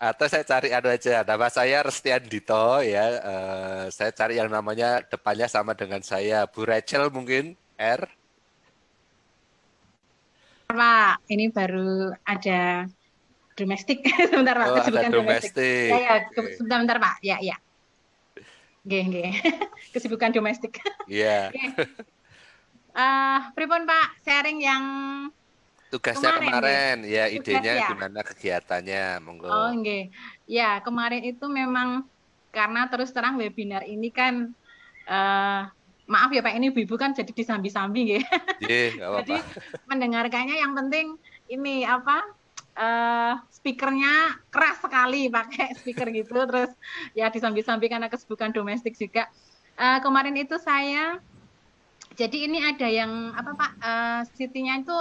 Atau saya cari anu aja, nama saya Restian Dito ya. Saya cari yang namanya depannya sama dengan saya, Bu Rachel mungkin R. Pak, ini baru ada domestik. Sebentar Pak, Oh, ada kesibukan domestik. Ya, domestik. ya, Oke. sebentar, sebentar Pak. Ya, ya. Nggih, nggih. Kesibukan domestik. Iya, Nggih. Pripun Pak, sharing yang tugasnya kemarin nggih. kemarin ya, Tugas idenya ya. gimana kegiatannya, monggo. Oh, nggih. Ya, kemarin itu memang karena terus terang webinar ini kan eh maaf ya Pak, ini ibu-ibu kan jadi disambi-sambi nggih. Iya, nggak Jadi apa-apa. mendengarkannya yang penting ini apa speakernya keras sekali pakai speaker gitu terus ya disambi-sambi karena kesibukan domestik juga. Kemarin itu saya jadi ini ada yang apa Pak Sitinya itu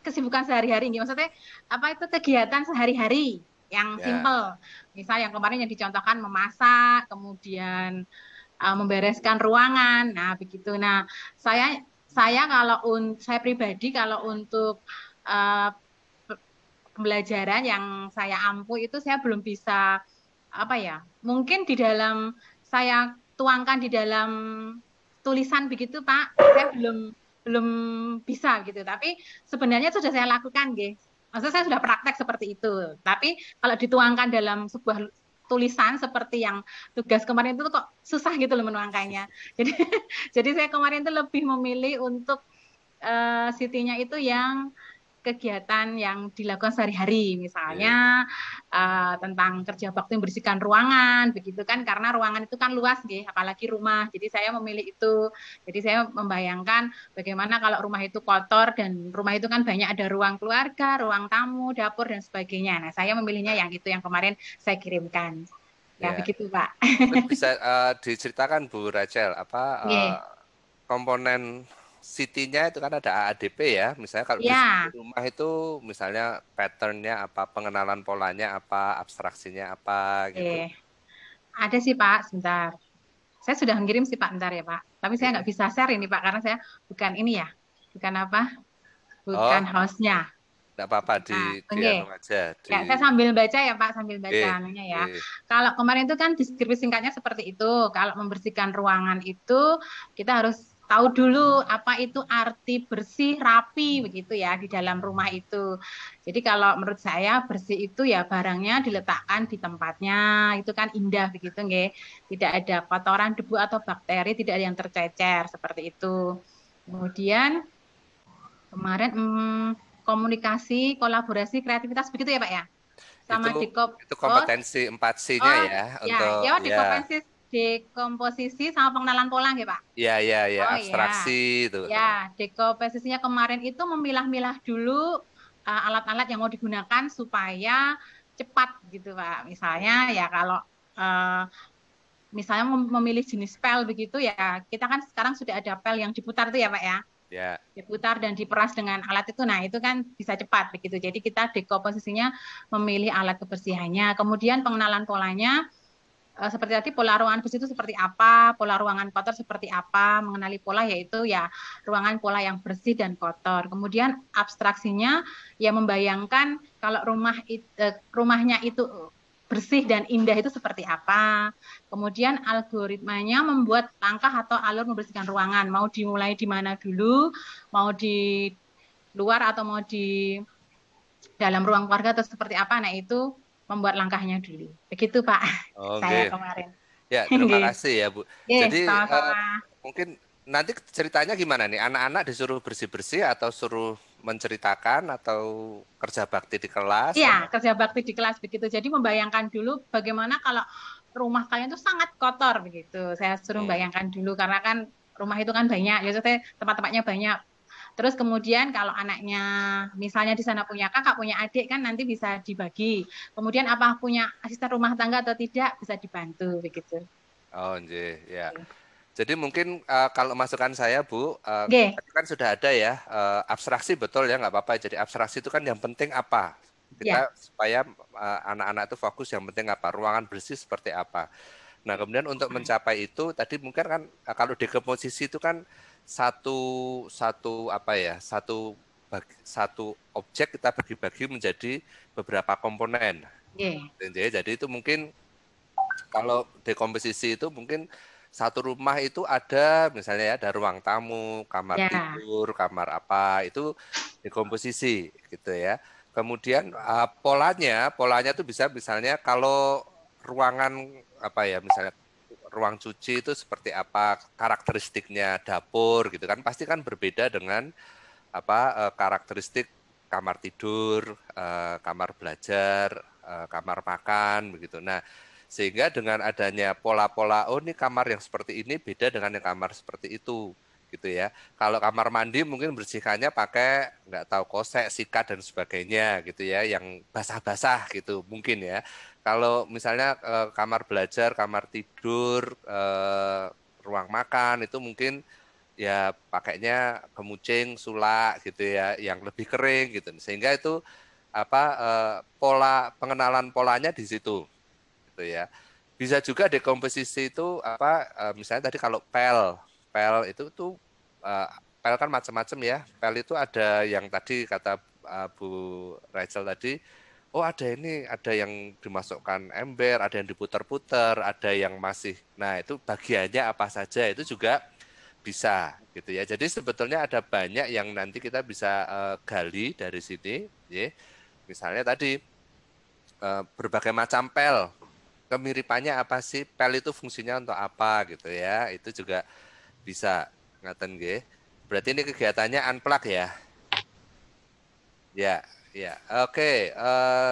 kesibukan sehari-hari gitu. Maksudnya apa itu kegiatan sehari-hari yang Ya, simple. Misal yang kemarin yang dicontohkan memasak, kemudian membereskan ruangan. Nah, begitu. Nah, saya kalau saya pribadi kalau untuk uh, pembelajaran yang saya ampuh itu saya belum bisa apa ya? Mungkin di dalam saya tuangkan di dalam tulisan begitu, Pak. Saya belum bisa gitu. Tapi sebenarnya sudah saya lakukan, guys. Maksudnya saya sudah praktek seperti itu. Tapi kalau dituangkan dalam sebuah tulisan seperti yang tugas kemarin itu kok susah gitu loh menuangkannya. Jadi jadi saya kemarin itu lebih memilih untuk Sitinya itu yang kegiatan yang dilakukan sehari-hari, iya. misalnya tentang kerja bakti membersihkan ruangan, begitu kan, karena ruangan itu kan luas, gitu, apalagi rumah. Jadi saya memilih itu. Jadi saya membayangkan bagaimana kalau rumah itu kotor dan rumah itu kan banyak ada ruang keluarga, ruang tamu, dapur dan sebagainya. Nah, saya memilihnya yang itu yang kemarin saya kirimkan. Ya, Ya, begitu, Pak. mungkin bisa diceritakan Bu Rachel apa Oke. komponen City-nya itu kan ada AADP ya. Misalnya kalau di Ya, rumah itu misalnya pattern-nya apa, pengenalan polanya apa, abstraksinya apa gitu. oke. Ada sih, Pak, sebentar. Saya sudah mengirim sih Pak, bentar ya Pak. Tapi saya nggak Oke. bisa share ini Pak, karena saya bukan ini ya, bukan apa, bukan Oh, hostnya. enggak apa-apa Nah, di oke. anu aja di Ya, saya sambil baca ya Pak, sambil baca eh anunya ya. eh Kalau kemarin itu kan deskripsi singkatnya seperti itu. Kalau membersihkan ruangan itu kita harus tahu dulu apa itu arti bersih, rapi begitu ya di dalam rumah itu. Jadi kalau menurut saya bersih itu ya barangnya diletakkan di tempatnya, itu kan indah begitu nggih. Tidak ada kotoran, debu atau bakteri, tidak ada yang tercecer seperti itu. Kemudian kemarin komunikasi, kolaborasi, kreativitas begitu ya Pak ya? itu Sama itu dekompos. kompetensi 4C-nya Oh, ya ya, untuk ya ya dekomposisi sama pengenalan pola ya Pak. ya ya ya Oh abstraksi ya, itu. ya dekomposisinya kemarin itu memilah-milah dulu alat-alat yang mau digunakan supaya cepat gitu Pak. Misalnya ya kalau uh, misalnya memilih jenis pel begitu ya, kita kan sekarang sudah ada pel yang diputar tuh ya Pak ya, Ya, diputar dan diperas dengan alat itu. Nah, itu kan bisa cepat begitu. Jadi kita dekomposisinya memilih alat kebersihannya. Kemudian pengenalan polanya seperti tadi pola ruangan bersih itu seperti apa, pola ruangan kotor seperti apa, mengenali pola yaitu ya ruangan pola yang bersih dan kotor. Kemudian abstraksinya ya membayangkan kalau rumahnya itu bersih dan indah itu seperti apa. Kemudian algoritmanya membuat langkah atau alur membersihkan ruangan. Mau dimulai di mana dulu, mau di luar atau mau di dalam ruang keluarga atau seperti apa. Nah, itu membuat langkahnya dulu. Begitu, Pak. oke. Saya kemarin. Ya, terima Nggih. kasih ya, Bu. Nggih, Jadi eh, sama-sama. mungkin nanti ceritanya gimana nih? Anak-anak disuruh bersih-bersih atau suruh menceritakan atau kerja bakti di kelas Iya, atau kerja bakti di kelas begitu. Jadi membayangkan dulu bagaimana kalau rumah kalian itu sangat kotor begitu. Saya suruh Hmm, membayangkan dulu karena kan rumah itu kan banyak, ya maksudnya tempat-tempatnya banyak. Terus kemudian kalau anaknya misalnya di sana punya kakak, punya adik kan nanti bisa dibagi. Kemudian apa punya asisten rumah tangga atau tidak bisa dibantu begitu. oh, ya. Jadi mungkin kalau masukan saya, Bu, Oke, tadi kan sudah ada ya abstraksi betul ya nggak apa-apa. Jadi abstraksi itu kan yang penting apa? Kita ya, supaya anak-anak itu fokus yang penting apa? Ruangan bersih seperti apa? Nah, kemudian untuk mencapai itu tadi mungkin kan kalau dekomposisi itu kan satu satu apa ya? Satu objek kita bagi-bagi menjadi beberapa komponen. Jadi itu mungkin kalau dekomposisi itu mungkin satu rumah itu ada misalnya ya ada ruang tamu, kamar Ya. tidur, kamar apa itu dekomposisi gitu ya. Kemudian polanya tuh bisa misalnya kalau ruangan apa ya misalnya ruang cuci itu seperti apa karakteristiknya dapur gitu kan pasti kan berbeda dengan apa karakteristik kamar tidur, kamar belajar, kamar makan begitu. Nah, sehingga dengan adanya pola-pola oh ini kamar yang seperti ini beda dengan yang kamar seperti itu gitu ya. Kalau kamar mandi mungkin bersihkannya pakai nggak tahu kosek, sikat dan sebagainya gitu ya, yang basah-basah gitu mungkin ya. Kalau misalnya kamar belajar, kamar tidur, ruang makan itu mungkin ya pakainya kemucing, sulak gitu ya, yang lebih kering gitu. Sehingga itu apa pola pengenalan polanya di situ gitu ya. Bisa juga dekomposisi itu apa misalnya tadi kalau pel itu tuh pel kan macam-macam ya. Pel itu ada yang tadi kata Bu Rachel tadi, oh ada ini, ada yang dimasukkan ember, ada yang diputar-putar, ada yang masih. Nah, itu bagiannya apa saja itu juga bisa gitu ya. Jadi sebetulnya ada banyak yang nanti kita bisa gali dari sini, ya. Misalnya tadi berbagai macam pel, kemiripannya apa sih? Pel itu fungsinya untuk apa gitu ya? Itu juga bisa ngaten nggih. Berarti ini kegiatannya unplug ya? Ya, ya. Oke,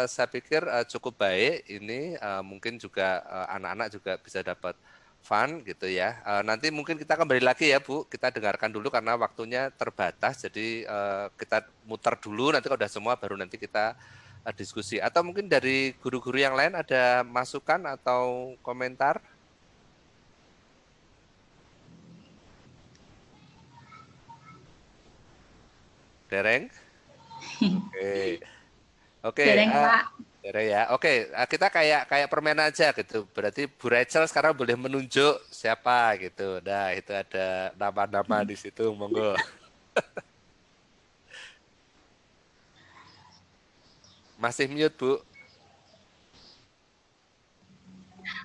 saya pikir cukup baik ini mungkin juga anak-anak juga bisa dapat fun gitu ya. Nanti mungkin kita kembali lagi ya, Bu. Kita dengarkan dulu karena waktunya terbatas. Jadi kita muter dulu nanti kalau udah semua baru nanti kita diskusi. Atau mungkin dari guru-guru yang lain ada masukan atau komentar? Dereng? Oke. Oke, Dereng, Pak. Tere ya. Oke, kita kayak kayak permen aja gitu. Berarti Bu Rachel sekarang boleh menunjuk siapa gitu. Nah, itu ada nama-nama di situ, monggo. Masih mute, Bu.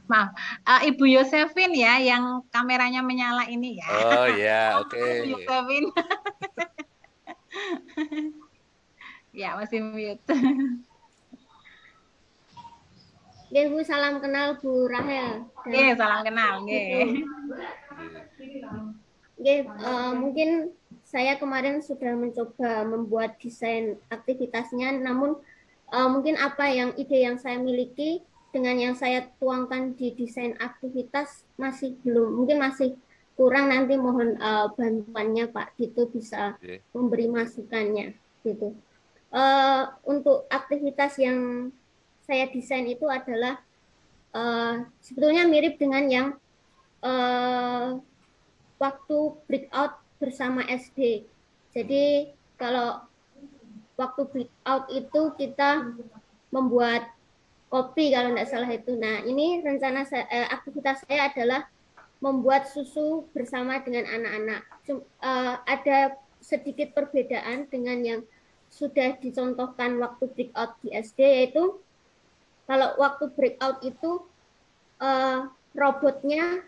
Maaf, Ibu Yosefin ya yang kameranya menyala ini ya. Oh ya, oke. Ibu Yosefin. Ya, masih mute. Nggih Bu, salam kenal Bu Rahel. Oke, salam kenal. Oke. Nggih, mungkin saya kemarin sudah mencoba membuat desain aktivitasnya, namun mungkin apa yang ide yang saya miliki dengan yang saya tuangkan di desain aktivitas masih belum, mungkin masih kurang, nanti mohon bantuannya Pak Dito bisa memberi masukannya gitu. Untuk aktivitas yang saya desain itu adalah sebetulnya mirip dengan yang waktu breakout bersama SD. Jadi kalau waktu breakout itu kita membuat kopi kalau tidak salah itu. Nah, ini rencana aktivitas saya adalah membuat susu bersama dengan anak-anak. Ada sedikit perbedaan dengan yang sudah dicontohkan waktu breakout di SD, yaitu kalau waktu breakout itu robotnya,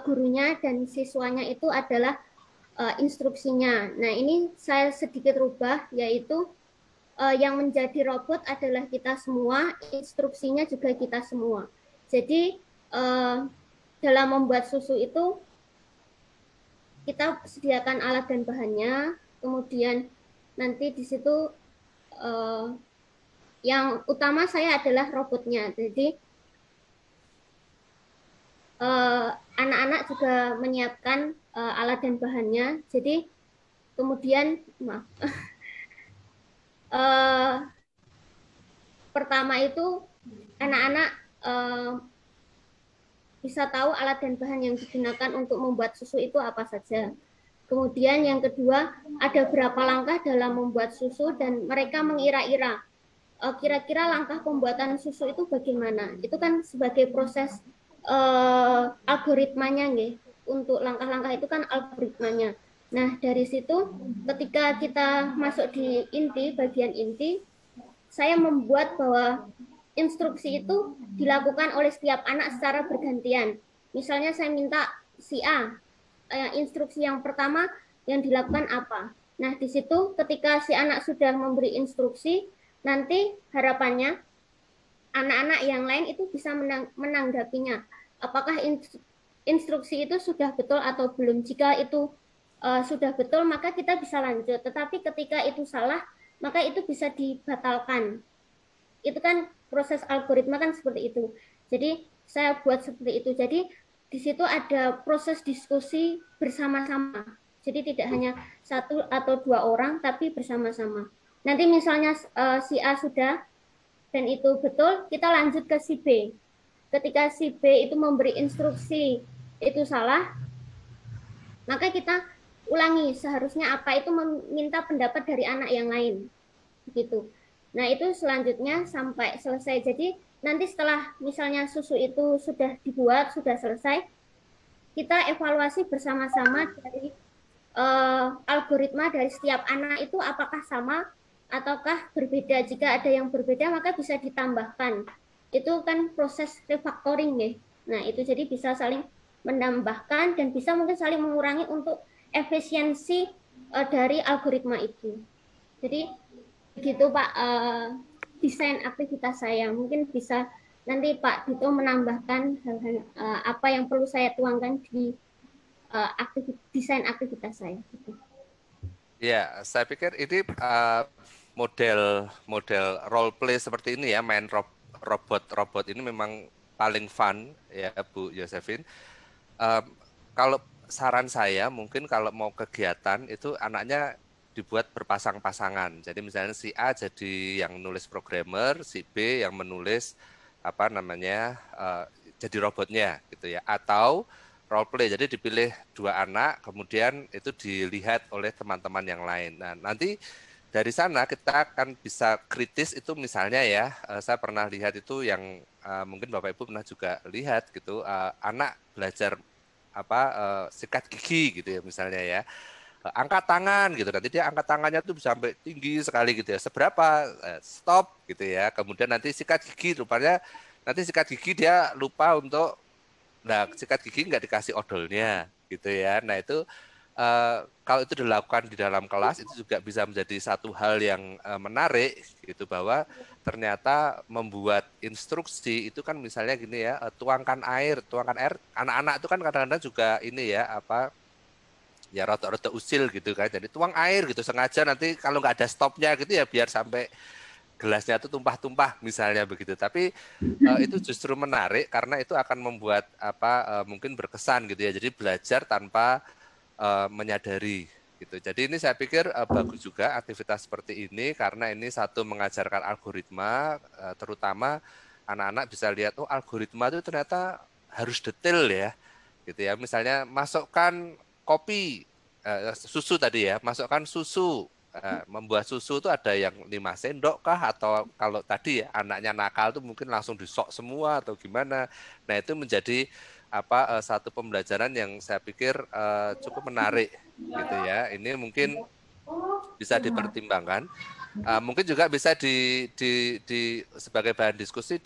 gurunya dan siswanya itu adalah instruksinya. Nah, ini saya sedikit rubah, yaitu yang menjadi robot adalah kita semua, instruksinya juga kita semua. Jadi dalam membuat susu itu kita sediakan alat dan bahannya, kemudian nanti di situ yang utama saya adalah robotnya. Jadi anak-anak juga menyiapkan alat dan bahannya. Jadi kemudian maaf. Pertama itu anak-anak bisa tahu alat dan bahan yang digunakan untuk membuat susu itu apa saja. Kemudian yang kedua, ada berapa langkah dalam membuat susu dan mereka mengira-ira kira-kira langkah pembuatan susu itu bagaimana. Itu kan sebagai proses algoritmanya nih. Untuk langkah-langkah itu kan algoritmanya. Nah, dari situ ketika kita masuk di inti, bagian inti, saya membuat bahwa instruksi itu dilakukan oleh setiap anak secara bergantian. Misalnya saya minta si A, instruksi yang pertama yang dilakukan apa. Nah, di situ ketika si anak sudah memberi instruksi, nanti harapannya anak-anak yang lain itu bisa menanggapinya. Apakah instruksi itu sudah betul atau belum? Jika itu sudah betul, maka kita bisa lanjut. Tetapi ketika itu salah, maka itu bisa dibatalkan. Itu kan proses algoritma kan seperti itu. Jadi saya buat seperti itu. Jadi di situ ada proses diskusi bersama-sama. Jadi tidak hanya satu atau dua orang, tapi bersama-sama. Nanti misalnya si A sudah dan itu betul, kita lanjut ke si B. Ketika si B itu memberi instruksi itu salah, maka kita ulangi seharusnya apa, itu meminta pendapat dari anak yang lain. Begitu. Nah, itu selanjutnya sampai selesai. Jadi nanti setelah misalnya susu itu sudah dibuat, sudah selesai, kita evaluasi bersama-sama dari algoritma dari setiap anak itu apakah sama ataukah berbeda. Jika ada yang berbeda, maka bisa ditambahkan. Itu kan proses refactoring ya. Nah, itu jadi bisa saling menambahkan dan bisa mungkin saling mengurangi untuk efisiensi dari algoritma itu. Jadi begitu Pak, desain aktivitas saya. Mungkin bisa nanti Pak Dito menambahkan hal-hal apa yang perlu saya tuangkan di desain aktivitas saya. Ya, saya pikir ini model role play seperti ini ya, main robot ini memang paling fun ya Bu Yosefin. Kalau saran saya mungkin kalau mau kegiatan itu anaknya dibuat berpasang-pasangan. Jadi misalnya si A jadi yang nulis programmer, si B yang menulis apa namanya jadi robotnya gitu ya. Atau role play, jadi dipilih dua anak, kemudian itu dilihat oleh teman-teman yang lain. Nah, nanti dari sana kita akan bisa kritis itu misalnya ya, saya pernah lihat itu yang mungkin Bapak Ibu pernah juga lihat gitu, anak belajar apa sikat gigi gitu ya misalnya ya, angkat tangan gitu, nanti dia angkat tangannya tuh sampai tinggi sekali gitu ya, seberapa stop gitu ya, kemudian nanti sikat gigi, rupanya nanti sikat gigi dia lupa untuk, nah sikat gigi nggak dikasih odolnya gitu ya, nah itu kalau itu dilakukan di dalam kelas itu juga bisa menjadi satu hal yang menarik gitu, bahwa ternyata membuat instruksi itu kan misalnya gini ya, tuangkan air, anak-anak itu kan kadang-kadang juga ini ya apa ya rada-rada usil gitu kan, jadi tuang air gitu sengaja, nanti kalau nggak ada stopnya gitu ya biar sampai gelasnya itu tumpah-tumpah misalnya begitu. Tapi itu justru menarik karena itu akan membuat apa mungkin berkesan gitu ya. Jadi belajar tanpa menyadari gitu. Jadi ini saya pikir bagus juga aktivitas seperti ini karena ini satu mengajarkan algoritma, terutama anak-anak bisa lihat oh algoritma itu ternyata harus detail ya gitu ya. Misalnya masukkan kopi, susu tadi ya, masukkan susu. Membuat susu itu ada yang 5 sendok kah, atau kalau tadi ya anaknya nakal tuh mungkin langsung disok semua atau gimana. Nah, itu menjadi apa satu pembelajaran yang saya pikir cukup menarik gitu ya. Ini mungkin bisa dipertimbangkan. Mungkin juga bisa di sebagai bahan diskusi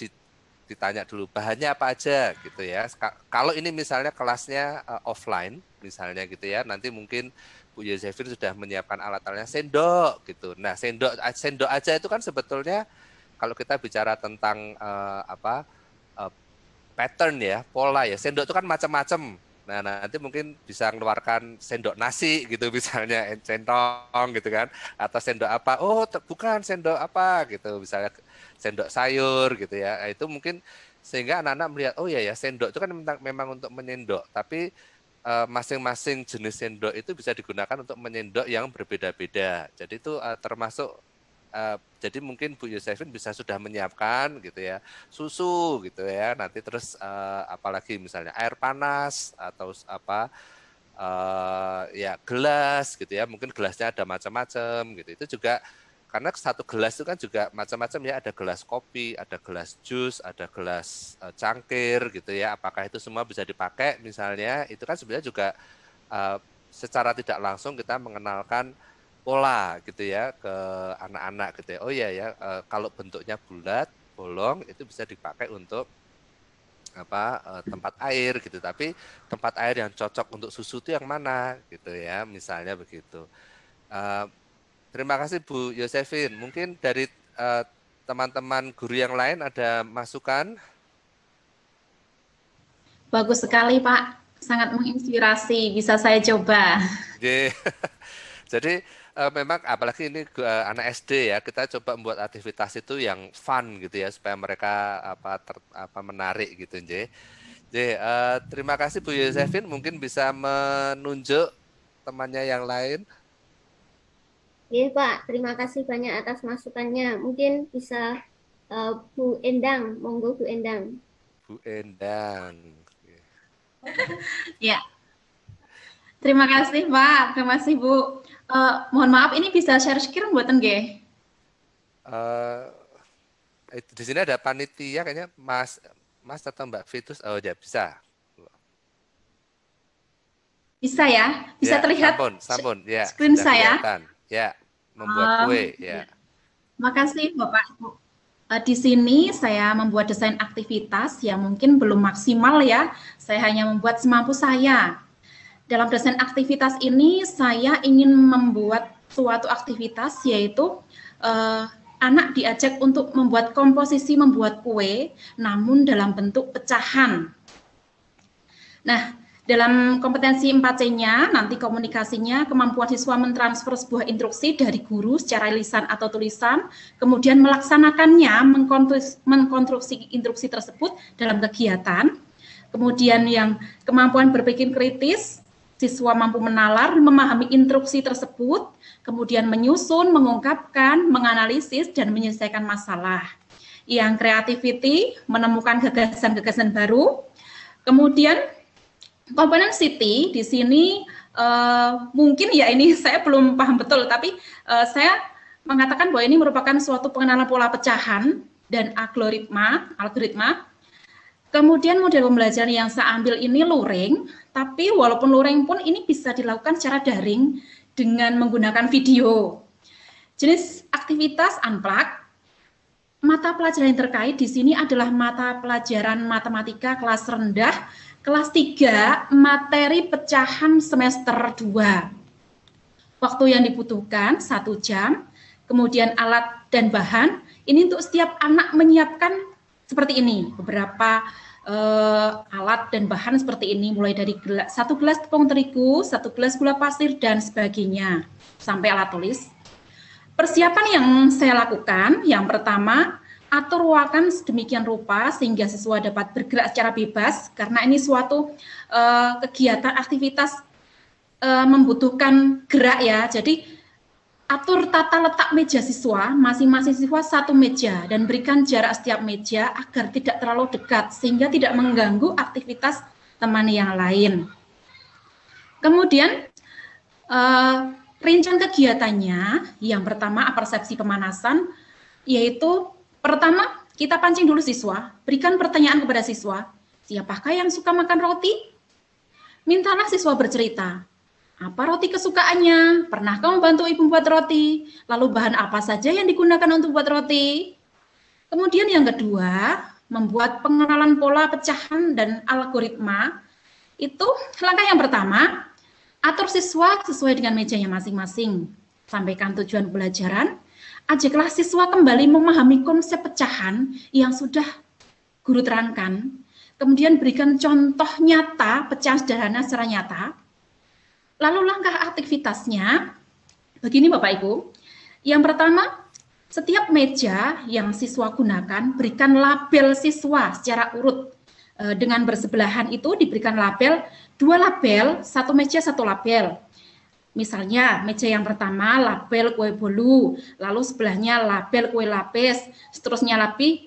ditanya dulu bahannya apa aja gitu ya. Kalau ini misalnya kelasnya offline misalnya gitu ya, nanti mungkin Bu Yosefin sudah menyiapkan alat-alatnya, sendok gitu. Nah, sendok aja itu kan sebetulnya kalau kita bicara tentang pattern ya, pola ya. Sendok itu kan macam-macam. Nah, nanti mungkin bisa mengeluarkan sendok nasi gitu misalnya, centong gitu kan, atau sendok apa? Oh, bukan sendok apa gitu, misalnya sendok sayur gitu ya. Nah, itu mungkin sehingga anak-anak melihat oh ya sendok itu kan memang untuk menyendok, tapi masing-masing jenis sendok itu bisa digunakan untuk menyendok yang berbeda-beda. Jadi itu termasuk jadi mungkin Bu Yosefin bisa sudah menyiapkan gitu ya susu gitu ya, nanti terus apalagi misalnya air panas atau apa ya gelas gitu ya, mungkin gelasnya ada macam-macam gitu. Itu juga karena satu gelas itu kan juga macam-macam ya, ada gelas kopi, ada gelas jus, ada gelas cangkir gitu ya, apakah itu semua bisa dipakai misalnya, itu kan sebenarnya juga secara tidak langsung kita mengenalkan pola gitu ya ke anak-anak gitu ya. Oh iya ya, kalau bentuknya bulat bolong itu bisa dipakai untuk tempat air gitu. Tapi tempat air yang cocok untuk susu itu yang mana gitu ya, misalnya begitu. Terima kasih Bu Yosefin. Mungkin dari teman-teman guru yang lain ada masukan? Bagus sekali Pak, sangat menginspirasi, bisa saya coba. Jadi memang apalagi ini anak SD ya, kita coba membuat aktivitas itu yang fun gitu ya, supaya mereka menarik gitu. Terima kasih Bu Yosefin, mungkin bisa menunjuk temannya yang lain. Iya Pak, terima kasih banyak atas masukannya. Mungkin bisa Bu Endang, monggo Bu Endang. Bu Endang. Ya, terima kasih Pak, terima kasih Bu. Mohon maaf, ini bisa share screen buatan nggih? Di sini ada panitia kayaknya Mas atau Mbak Fitus. Oh ya bisa. Bisa ya? Bisa ya, terlihat sampun ya, screen saya? Kelihatan. Ya, membuat kue ya. Makasih Bapak Ibu. Di sini saya membuat desain aktivitas yang mungkin belum maksimal ya. Saya hanya membuat semampu saya. Dalam desain aktivitas ini saya ingin membuat suatu aktivitas yaitu anak diajak untuk membuat komposisi membuat kue namun dalam bentuk pecahan. Nah, dalam kompetensi 4C-nya, nanti komunikasinya, kemampuan siswa mentransfer sebuah instruksi dari guru secara lisan atau tulisan, kemudian melaksanakannya, mengkonstruksi instruksi tersebut dalam kegiatan. Kemudian yang kemampuan berpikir kritis, siswa mampu menalar, memahami instruksi tersebut, kemudian menyusun, mengungkapkan, menganalisis, dan menyelesaikan masalah. Yang creativity, menemukan gagasan-gagasan baru. Kemudian komponen City di sini mungkin ya ini saya belum paham betul, tapi saya mengatakan bahwa ini merupakan suatu pengenalan pola pecahan dan algoritma. Kemudian model pembelajaran yang saya ambil ini luring, tapi walaupun luring pun ini bisa dilakukan secara daring dengan menggunakan video. Jenis aktivitas unplug. Mata pelajaran yang terkait di sini adalah mata pelajaran matematika kelas rendah, kelas 3, materi pecahan semester 2. Waktu yang dibutuhkan 1 jam, kemudian alat dan bahan, ini untuk setiap anak menyiapkan seperti ini, beberapa alat dan bahan seperti ini, mulai dari 1 gelas tepung terigu, 1 gelas gula pasir, dan sebagainya, sampai alat tulis. Persiapan yang saya lakukan, yang pertama, atur ruangan sedemikian rupa sehingga siswa dapat bergerak secara bebas, karena ini suatu kegiatan aktivitas membutuhkan gerak ya. Jadi atur tata letak meja siswa, masing-masing siswa 1 meja dan berikan jarak setiap meja agar tidak terlalu dekat sehingga tidak mengganggu aktivitas teman yang lain. Kemudian rincian kegiatannya, yang pertama persepsi pemanasan, yaitu pertama, kita pancing dulu siswa, berikan pertanyaan kepada siswa, siapakah yang suka makan roti? Mintalah siswa bercerita, apa roti kesukaannya? Pernahkah membantu ibu membuat roti? Lalu bahan apa saja yang digunakan untuk buat roti? Kemudian yang kedua, membuat pengenalan pola pecahan dan algoritma. Itu langkah yang pertama, atur siswa sesuai dengan mejanya masing-masing. Sampaikan tujuan pembelajaran. Ajaklah siswa kembali memahami konsep pecahan yang sudah guru terangkan, kemudian berikan contoh nyata, pecahan sederhana secara nyata. Lalu langkah aktivitasnya, begini Bapak Ibu, yang pertama, setiap meja yang siswa gunakan, berikan label siswa secara urut. Dengan bersebelahan itu diberikan label, 2 label, 1 meja 1 label. Misalnya, meja yang pertama label kue bolu, lalu sebelahnya label kue lapis, seterusnya lagi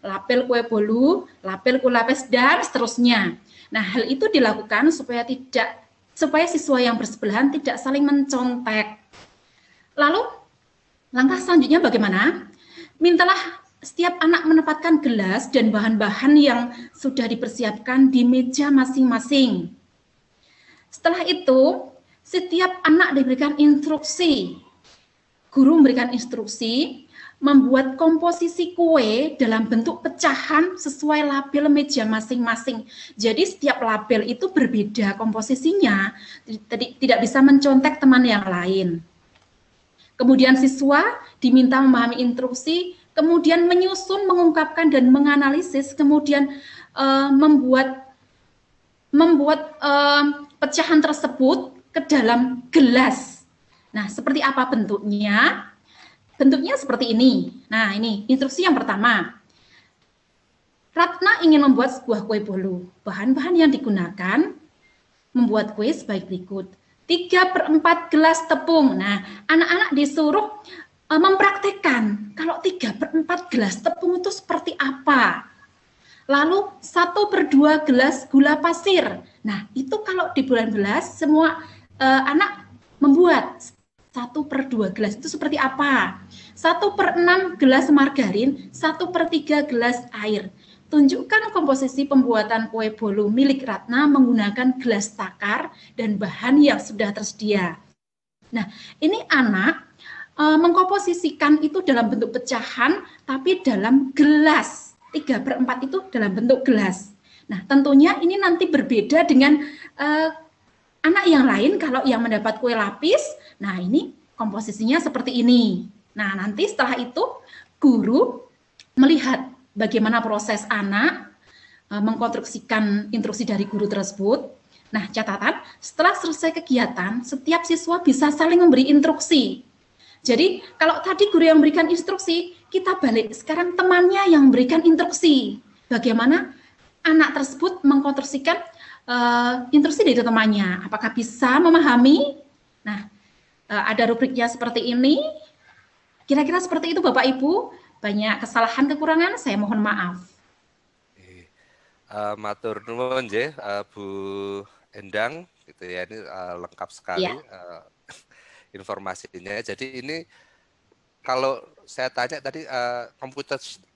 label kue bolu, label kue lapis, dan seterusnya. Nah, hal itu dilakukan supaya siswa yang bersebelahan tidak saling mencontek. Lalu, langkah selanjutnya bagaimana? Mintalah setiap anak menempatkan gelas dan bahan-bahan yang sudah dipersiapkan di meja masing-masing. Setelah itu, setiap anak diberikan instruksi. Guru memberikan instruksi membuat komposisi kue dalam bentuk pecahan sesuai label meja masing-masing. Jadi setiap label itu berbeda komposisinya, tidak bisa mencontek teman yang lain. Kemudian siswa diminta memahami instruksi, kemudian menyusun, mengungkapkan, dan menganalisis, kemudian membuat pecahan tersebut ke dalam gelas. Nah, seperti apa bentuknya? Bentuknya seperti ini. Nah, ini instruksi yang pertama. Ratna ingin membuat sebuah kue bolu. Bahan-bahan yang digunakan membuat kue sebaik berikut. 3/4 gelas tepung. Nah, anak-anak disuruh mempraktekkan kalau 3/4 gelas tepung itu seperti apa. Lalu 1/2 gelas gula pasir. Nah, itu kalau di bulan belas semua anak membuat 1/2 gelas itu seperti apa? 1/6 gelas margarin, 1/3 gelas air. Tunjukkan komposisi pembuatan kue bolu milik Ratna menggunakan gelas takar dan bahan yang sudah tersedia. Nah, ini anak mengkomposisikan itu dalam bentuk pecahan, tapi dalam gelas. 3/4 itu dalam bentuk gelas. Nah, tentunya ini nanti berbeda dengan anak yang lain. Kalau yang mendapat kue lapis, nah ini komposisinya seperti ini. Nah, nanti setelah itu guru melihat bagaimana proses anak mengkonstruksikan instruksi dari guru tersebut. Nah, catatan, setelah selesai kegiatan, setiap siswa bisa saling memberi instruksi. Jadi, kalau tadi guru yang memberikan instruksi, kita balik, sekarang temannya yang memberikan instruksi. Bagaimana anak tersebut mengkonstruksikan instruksi dari temannya. Apakah bisa memahami? Nah, ada rubriknya seperti ini. Kira-kira seperti itu Bapak Ibu. Banyak kesalahan kekurangan, saya mohon maaf. Matur nuwun nggih Bu Endang gitu ya, ini lengkap sekali informasinya. Jadi ini kalau saya tanya tadi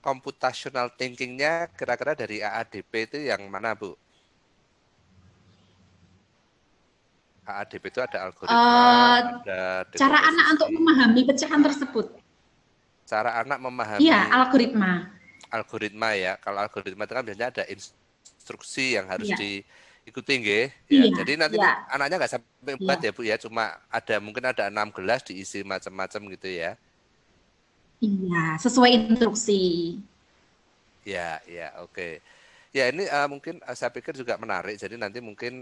computational thinking-nya kira-kira dari AADP itu yang mana Bu? AADP itu ada algoritma, ada cara anak untuk memahami pecahan tersebut. Cara anak memahami. Iya, algoritma. Algoritma ya. Kalau algoritma itu kan biasanya ada instruksi yang harus diikuti nggih. Ya, jadi nanti anaknya nggak sampai 4 ya Bu ya, cuma mungkin ada 6 gelas diisi macam-macam gitu ya. Iya, sesuai instruksi. Ya, oke. Ya, ini mungkin saya pikir juga menarik. Jadi nanti mungkin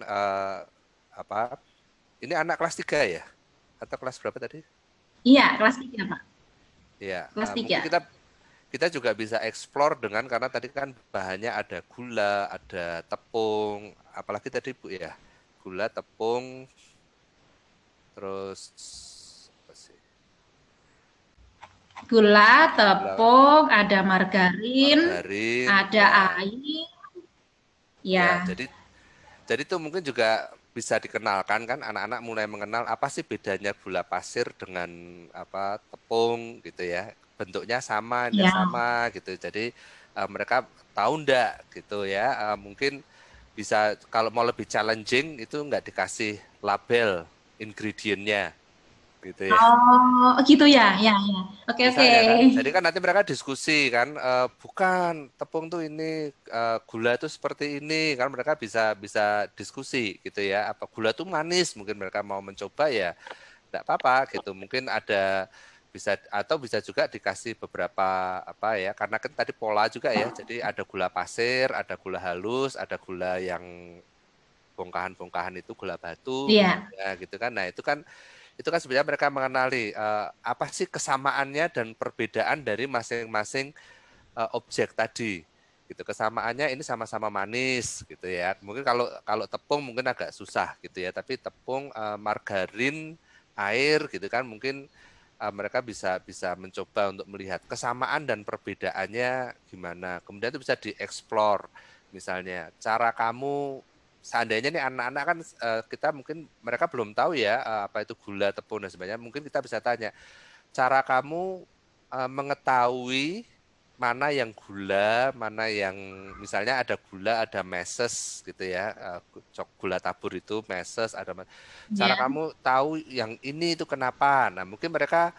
ini anak kelas 3 ya? Atau kelas berapa tadi? Iya, kelas 3, Pak. Ya, mungkin kita juga bisa explore dengan, karena tadi kan bahannya ada gula, ada tepung, apalagi tadi Bu ya, gula, tepung, terus apa sih? Gula, tepung, ada margarin, ada air. Ya, jadi itu mungkin juga bisa dikenalkan kan, anak-anak mulai mengenal apa sih bedanya gula pasir dengan tepung gitu ya, bentuknya sama, sama gitu. Jadi mereka tahu enggak gitu ya, mungkin bisa kalau mau lebih challenging itu enggak dikasih label ingredientnya gitu ya. Oh, gitu ya, Oke. Kan, jadi kan nanti mereka diskusi kan, bukan tepung tuh ini, gula tuh seperti ini kan, mereka bisa diskusi gitu ya. Apa gula tuh manis, mungkin mereka mau mencoba ya, enggak apa-apa gitu. Mungkin ada bisa juga dikasih beberapa karena kan tadi pola juga ya. Jadi ada gula pasir, ada gula halus, ada gula yang bongkahan-bongkahan itu gula batu, ya gitu kan. Nah itu kan sebenarnya mereka mengenali apa sih kesamaannya dan perbedaan dari masing-masing objek tadi. Gitu. Kesamaannya ini sama-sama manis gitu ya. Mungkin kalau tepung mungkin agak susah gitu ya, tapi tepung, margarin, air gitu kan, mungkin mereka bisa mencoba untuk melihat kesamaan dan perbedaannya gimana. Kemudian itu bisa dieksplor. Misalnya cara kamu, seandainya nih anak-anak kan kita mungkin mereka belum tahu ya apa itu gula, tepung dan sebagainya. Mungkin kita bisa tanya, cara kamu mengetahui mana yang gula, mana yang misalnya ada gula, ada meses gitu ya, gula tabur itu meses, ada cara kamu tahu yang ini itu kenapa. Nah mungkin mereka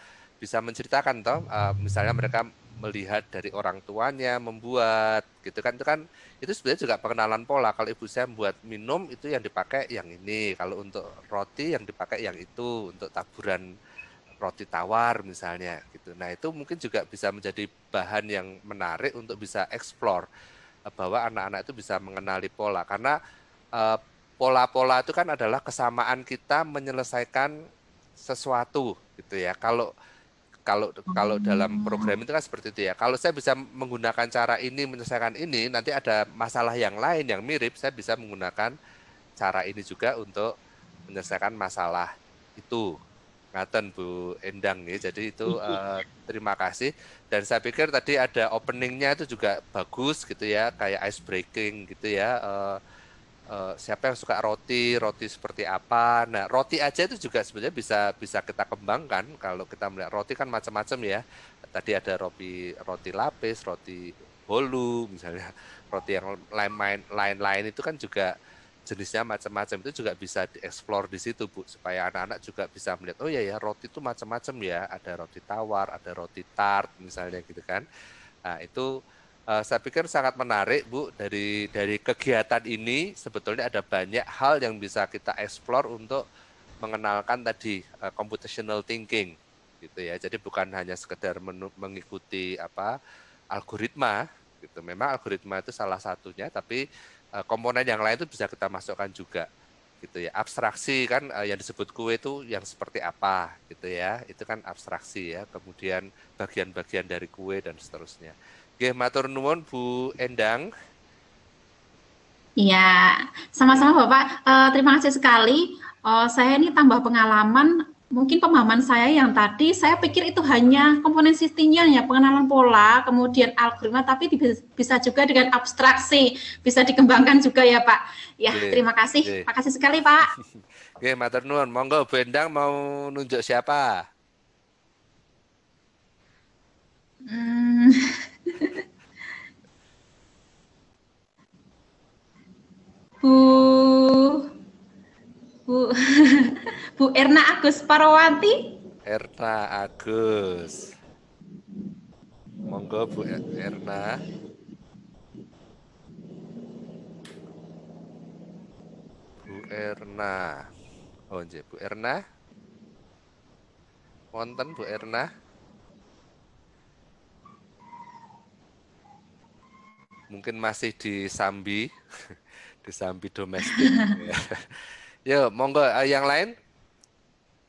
bisa menceritakan toh, misalnya mereka melihat dari orang tuanya membuat gitu kan, itu sebenarnya juga pengenalan pola. Kalau ibu saya membuat minum itu yang dipakai yang ini, kalau untuk roti yang dipakai yang itu, untuk taburan roti tawar misalnya gitu. Nah itu mungkin juga bisa menjadi bahan yang menarik untuk bisa explore, bahwa anak-anak itu bisa mengenali pola, karena eh, pola-pola itu kan adalah kesamaan kita menyelesaikan sesuatu gitu ya. Kalau kalau kalau dalam program itu kan seperti itu ya. Kalau saya bisa menggunakan cara ini menyelesaikan ini, nanti ada masalah yang lain yang mirip, saya bisa menggunakan cara ini juga untuk menyelesaikan masalah itu. Ngaten Bu Endang ya. Jadi itu terima kasih. Dan saya pikir tadi ada openingnya itu juga bagus gitu ya, kayak ice breaking gitu ya. Siapa yang suka roti, roti seperti apa. Nah, roti aja itu juga sebenarnya bisa kita kembangkan. Kalau kita melihat roti kan macam-macam ya. Tadi ada roti lapis, roti bolu misalnya. Roti yang lain-lain itu kan juga jenisnya macam-macam, itu juga bisa dieksplor di situ Bu, supaya anak-anak juga bisa melihat, oh ya roti itu macam-macam ya, ada roti tawar, ada roti tart misalnya gitu kan. Nah, itu saya pikir sangat menarik Bu, dari kegiatan ini sebetulnya ada banyak hal yang bisa kita eksplor untuk mengenalkan tadi computational thinking gitu ya. Jadi bukan hanya sekedar mengikuti algoritma gitu. Memang algoritma itu salah satunya, tapi komponen yang lain itu bisa kita masukkan juga gitu ya. Abstraksi kan yang disebut kue itu yang seperti apa gitu ya. Itu kan abstraksi ya. Kemudian bagian-bagian dari kue dan seterusnya. Oke, matur nuwun Bu Endang. Iya, sama-sama Bapak. Terima kasih sekali. Saya ini tambah pengalaman, mungkin pemahaman saya yang tadi, saya pikir itu hanya komponen sistemnya, ya pengenalan pola, kemudian algoritma, tapi bisa juga dengan abstraksi, bisa dikembangkan juga ya Pak. Ya, terima kasih. Terima kasih sekali Pak. Oke, matur nuwun. Monggo Bu Endang mau nunjuk siapa? Bu Bu Erna Agus Parawati. Erna Agus. Monggo Bu Erna. Bu Erna. Oh, nggih, Bu Erna. Wonten Bu Erna? Mungkin masih di Sambi, di Sambi domestik. Yo, monggo yang lain.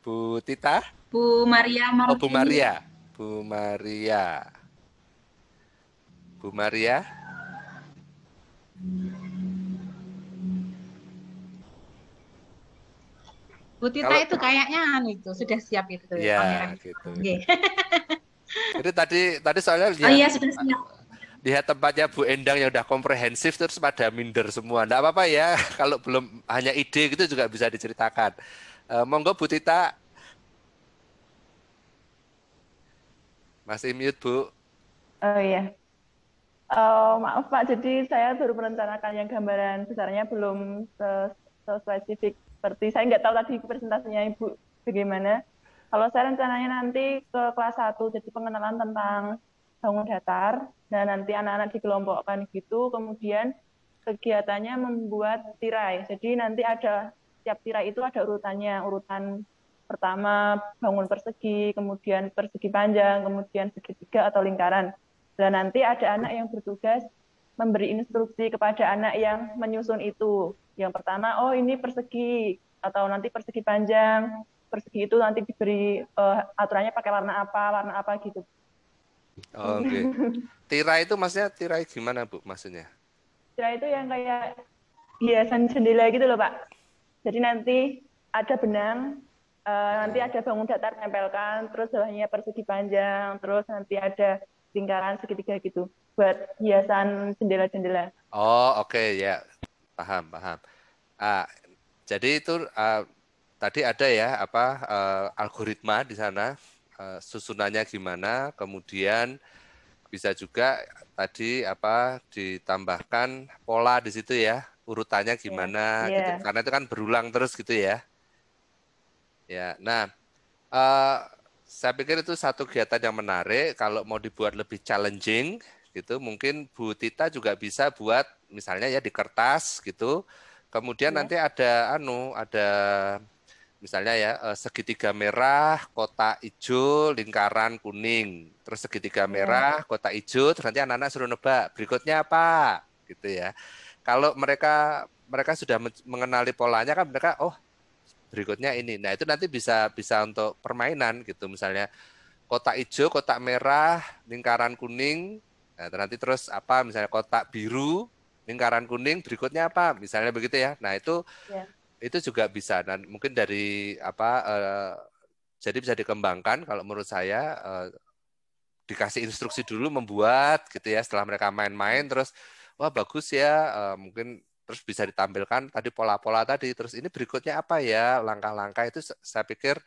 Bu Tita? Bu Maria Martini. Oh, Bu Maria. Bu Maria. Bu Maria? Bu Tita itu kayaknya itu sudah siap itu ya, gitu. Jadi tadi soalnya lihat, iya, sudah siap. Lihat tempatnya Bu Endang yang udah komprehensif terus pada minder semua. Enggak apa-apa ya, kalau belum hanya ide gitu juga bisa diceritakan. Monggo Bu Tita. Masih mute Bu. Oh iya. Maaf Pak, jadi saya baru merencanakan yang gambaran besarnya belum spesifik seperti saya nggak tahu tadi presentasinya Ibu bagaimana. Kalau saya rencananya nanti ke kelas 1, jadi pengenalan tentang bangun datar, dan nanti anak-anak dikelompokkan gitu, kemudian kegiatannya membuat tirai. Jadi nanti ada, tiap tirai itu ada urutannya, urutan pertama bangun persegi, kemudian persegi panjang, kemudian segitiga atau lingkaran. Dan nanti ada anak yang bertugas memberi instruksi kepada anak yang menyusun itu. Yang pertama, oh ini persegi, atau nanti persegi panjang, persegi itu nanti diberi aturannya pakai warna apa gitu. Oh, oke. Tirai itu maksudnya tirai gimana Bu maksudnya? Tirai itu yang kayak hiasan jendela gitu loh Pak. Jadi nanti ada benang, nanti ada bangun datar tempelkan, terus bawahnya persegi panjang, terus nanti ada lingkaran segitiga gitu buat hiasan jendela-jendela. Oh, oke ya. Paham. Jadi itu tadi ada ya algoritma di sana, susunannya gimana, kemudian bisa juga tadi ditambahkan pola di situ ya, urutannya gimana gitu. Yeah. Karena itu kan berulang terus gitu ya. Ya, nah saya pikir itu satu kegiatan yang menarik. Kalau mau dibuat lebih challenging, gitu, mungkin Bu Tita juga bisa buat misalnya ya di kertas gitu. Kemudian nanti ada misalnya ya segitiga merah, kotak hijau, lingkaran kuning, terus segitiga merah, kotak hijau, terus nanti anak-anak suruh nebak berikutnya apa, gitu ya. Kalau mereka sudah mengenali polanya kan mereka berikutnya ini. Nah itu nanti bisa untuk permainan gitu, misalnya kotak hijau, kotak merah, lingkaran kuning, nah nanti terus apa, misalnya kotak biru, lingkaran kuning, berikutnya apa, misalnya begitu ya. Nah itu juga bisa, dan mungkin dari jadi bisa dikembangkan kalau menurut saya, dikasih instruksi dulu membuat gitu ya, setelah mereka main-main terus wah bagus ya, mungkin terus bisa ditampilkan tadi pola-pola tadi, terus ini berikutnya apa ya, langkah-langkah itu saya pikir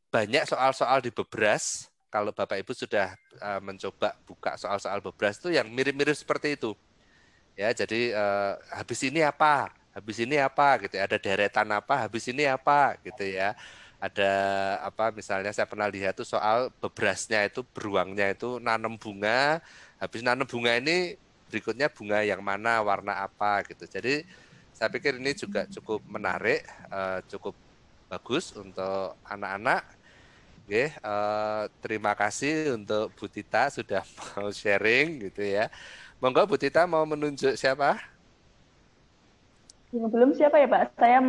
banyak soal-soal di Bebras, kalau Bapak Ibu sudah mencoba buka soal-soal Bebras itu yang mirip-mirip seperti itu. Ya, jadi habis ini apa gitu ya, ada deretan apa, habis ini apa gitu ya. Ada apa, misalnya saya pernah lihat tuh soal bebrasnya itu, beruangnya itu nanam bunga, habis nanam bunga ini berikutnya bunga yang mana, warna apa gitu. Jadi saya pikir ini juga cukup menarik, cukup bagus untuk anak-anak. Oke, terima kasih untuk Bu Tita sudah mau sharing gitu ya. Monggo Bu Tita mau menunjuk siapa? Belum siapa ya Pak? Saya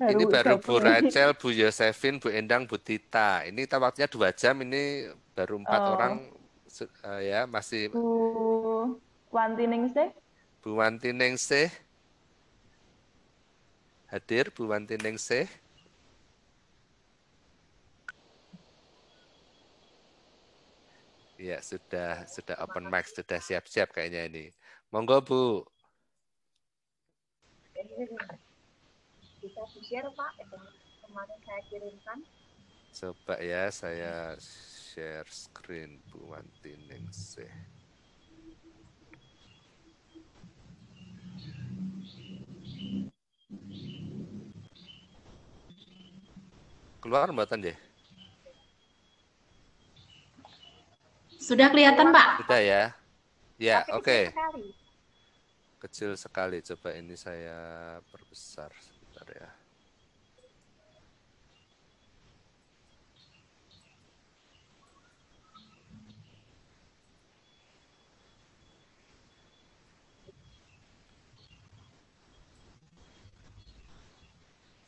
Ini baru Bu gabung ini. Rachel, Bu Yosefin, Bu Endang, Bu Tita. Ini waktunya 2 jam, ini baru 4 orang ya, masih. Bu Wanti Ningsih. Bu Wanti Ningsih. Hadir Bu Wanti Ningsih. Ya, sudah open mic, sudah siap-siap kayaknya ini. Monggo Bu. Bisa di-share Pak, kemarin saya kirimkan. Coba ya, saya share screen Bu Wanti Ningsih. Keluar mboten deh? Sudah kelihatan, Pak? Sudah ya? Ya, oke. Sekali. Kecil sekali. Coba ini saya perbesar sebentar ya.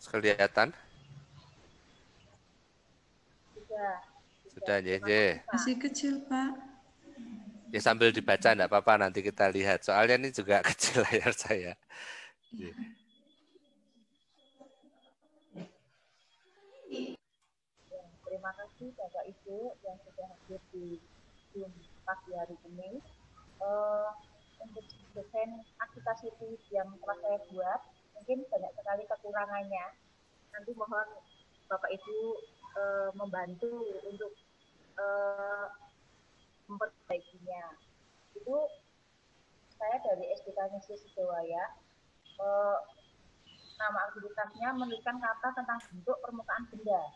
Kelihatan? Sudah, ya. Masih kecil, Pak. Ya sambil dibaca enggak apa-apa, nanti kita lihat. Soalnya ini juga kecil layar saya. Terima kasih Bapak Ibu yang sudah hadir di Zoom pagi hari ini. Untuk desain aplikasi yang telah saya buat, mungkin banyak sekali kekurangannya. Nanti mohon Bapak Ibu membantu untuk memperbaikinya. Itu saya dari SDK Negeri Sidowaya, nama aktivitasnya menuliskan kata tentang bentuk permukaan benda.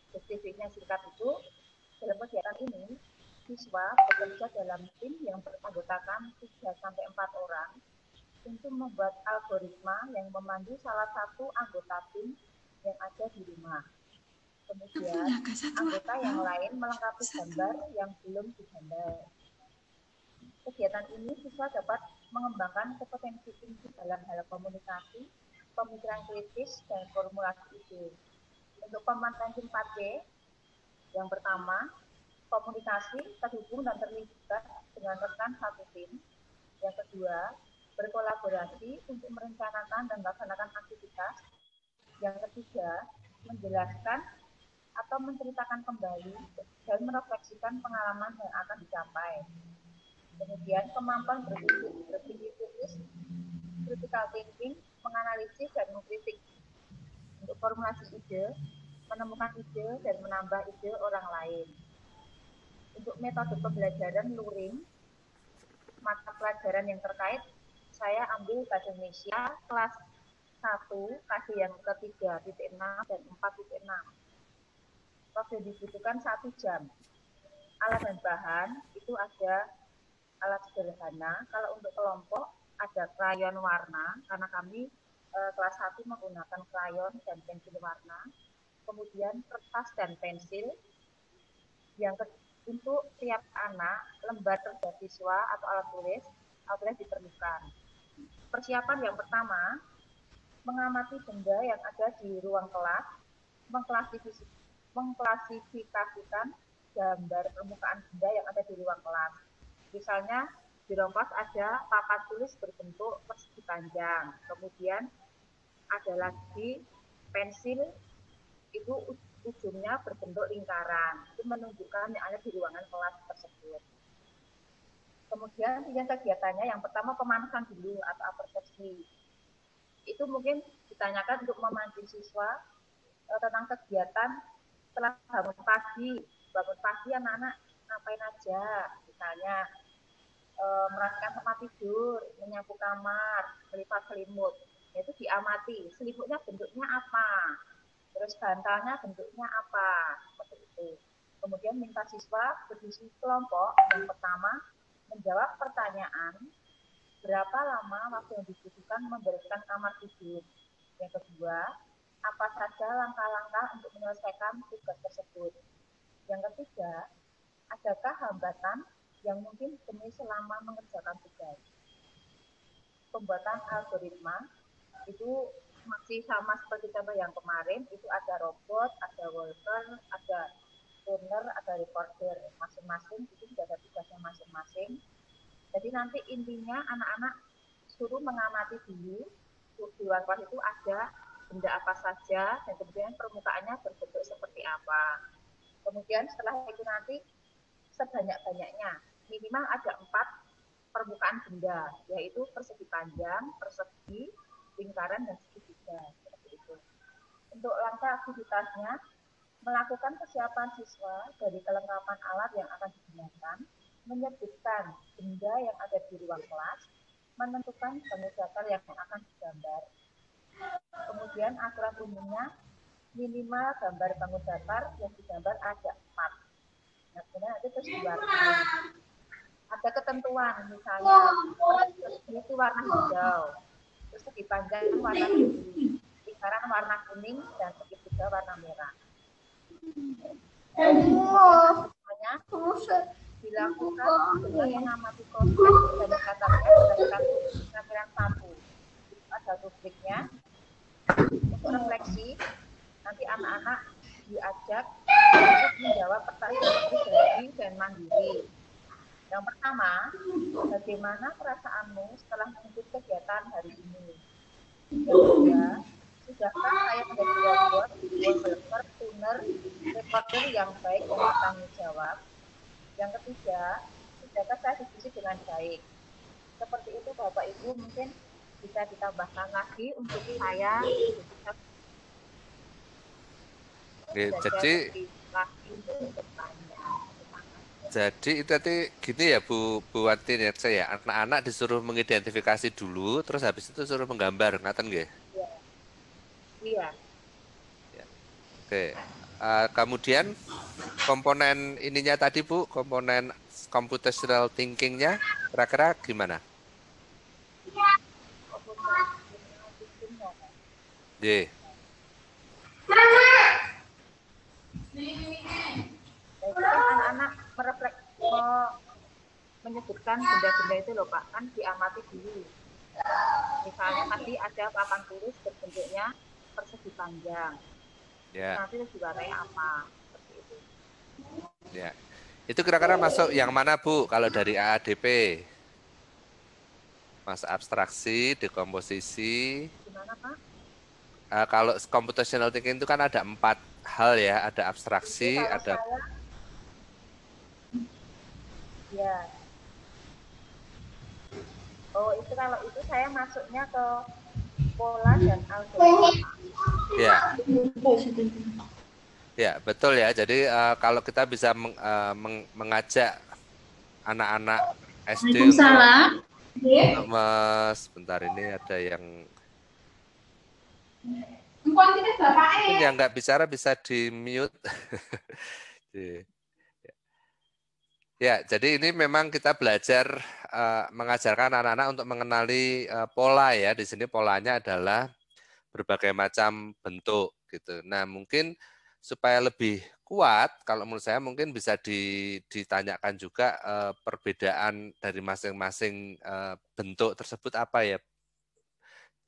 Spesifiknya singkat itu, dalam kegiatan ini, siswa bekerja dalam tim yang beranggotakan 3-4 orang untuk membuat algoritma yang memandu salah satu anggota tim yang ada di rumah. Kemudian, anggota yang lain melengkapi gambar yang belum digambar. Kegiatan ini siswa dapat mengembangkan kompetensi tinggi dalam hal komunikasi, pemikiran kritis, dan formulasi ide. Untuk kompetensi 4C, yang pertama, komunikasi, terhubung dan terlibat dengan rekan satu tim. Yang kedua, berkolaborasi untuk merencanakan dan melaksanakan aktivitas. Yang ketiga, menjelaskan atau menceritakan kembali dan merefleksikan pengalaman yang akan dicapai. Kemudian kemampuan berpikir kritis, critical thinking, menganalisis dan mengkritik. Untuk formulasi ide, menemukan ide dan menambah ide orang lain. Untuk metode pembelajaran luring, mata pelajaran yang terkait, saya ambil bahasa Indonesia kelas 1, kasih yang ke 3.6 dan 4.6. waktu yang dibutuhkan 1 jam. Alat dan bahan itu ada alat sederhana. Kalau untuk kelompok ada krayon warna, karena kami kelas 1 menggunakan krayon dan pensil warna. Kemudian kertas dan pensil. Untuk tiap anak, lembar kerja siswa atau alat tulis diperlukan. Persiapan yang pertama, mengamati benda yang ada di ruang kelas, mengklasifikasikan gambar permukaan benda yang ada di ruang kelas. Misalnya, di ruang kelas ada papan tulis berbentuk persegi panjang, kemudian ada lagi pensil, itu ujungnya berbentuk lingkaran, itu menunjukkan yang ada di ruangan kelas tersebut. Kemudian yang kegiatannya yang pertama pemanasan dulu atau persepsi. Itu mungkin ditanyakan untuk memancing siswa tentang kegiatan setelah bangun pagi. Bangun pagi anak-anak ngapain aja, misalnya merapikan tempat tidur, menyapu kamar, melipat selimut. Itu diamati, selimutnya bentuknya apa, terus bantalnya bentuknya apa, seperti itu. Kemudian minta siswa berdiskusi kelompok. Yang pertama, menjawab pertanyaan, berapa lama waktu yang dibutuhkan membereskan kamar tidur. Yang kedua, apa saja langkah-langkah untuk menyelesaikan tugas tersebut. Yang ketiga, adakah hambatan yang mungkin temui selama mengerjakan tugas. Pembuatan algoritma itu masih sama seperti contoh yang kemarin, itu ada robot, ada worker, ada tuner, ada recorder, masing-masing itu sudah ada tugasnya masing-masing. Jadi nanti intinya anak-anak suruh mengamati dulu di luar kelas itu ada benda apa saja dan kemudian permukaannya berbentuk seperti apa. Kemudian setelah itu nanti sebanyak-banyaknya minimal ada 4 permukaan benda, yaitu persegi panjang, persegi, lingkaran, dan segitiga. Seperti itu. Untuk langkah aktivitasnya, melakukan persiapan siswa dari kelengkapan alat yang akan digunakan, menyebutkan benda yang ada di ruang kelas, menentukan bangun datar yang akan digambar. Kemudian aturan umumnya, minimal gambar bangun datar yang digambar ada 4. Nah, kemudian nanti terus diwarnai. Ada ketentuan, misalnya persegi itu warna hijau, terus segi panjang warna biru, lingkaran warna kuning, dan segitiga warna merah. Semuanya dilakukan dengan mengamati proses dan katakan berdasarkan penampilan 1. Ada rubriknya. Untuk refleksi, nanti anak-anak diajak untuk menjawab pertanyaan pribadi dan mandiri. Yang pertama, bagaimana perasaanmu setelah mengikuti kegiatan hari ini? Yang kedua, sudahkah saya menjadi robot, worker, tuner, recorder yang baik dan bertanggung jawab? Yang ketiga, sudahkah saya diskusi dengan baik? Seperti itu Bapak Ibu mungkin bisa ditambahkan lagi untuk saya. Jadi itu tadi gini ya Bu Wanti ya, saya anak-anak disuruh mengidentifikasi dulu, terus habis itu suruh menggambar, ngaten nggih? Iya. Ya. Oke. Kemudian komponen ininya tadi Bu, komponen computational thinking-nya kira-kira gimana? Jadi anak-anak menyebutkan benda-benda itu loh Pak, kan diamati dulu. Misalnya tadi ada papan tulis berbentuknya persegi panjang. Ya. Nanti diwarnai apa? Seperti itu. Ya. Itu kira-kira masuk yang mana Bu kalau dari AADP? Mas abstraksi, dekomposisi. Gimana Pak? Kalau computational thinking itu kan ada 4 hal ya, ada abstraksi, ada ya. Oh, itu kalau itu saya masuknya ke pola dan algoritma. Ya. Ya, betul ya. Jadi kalau kita bisa mengajak anak-anak SD sebentar ini ada yang Mungkin yang nggak bicara bisa di-mute. Ya, jadi ini memang kita belajar mengajarkan anak-anak untuk mengenali pola ya. Di sini polanya adalah berbagai macam bentuk gitu. Nah, mungkin supaya lebih kuat, kalau menurut saya mungkin bisa ditanyakan juga perbedaan dari masing-masing bentuk tersebut apa ya,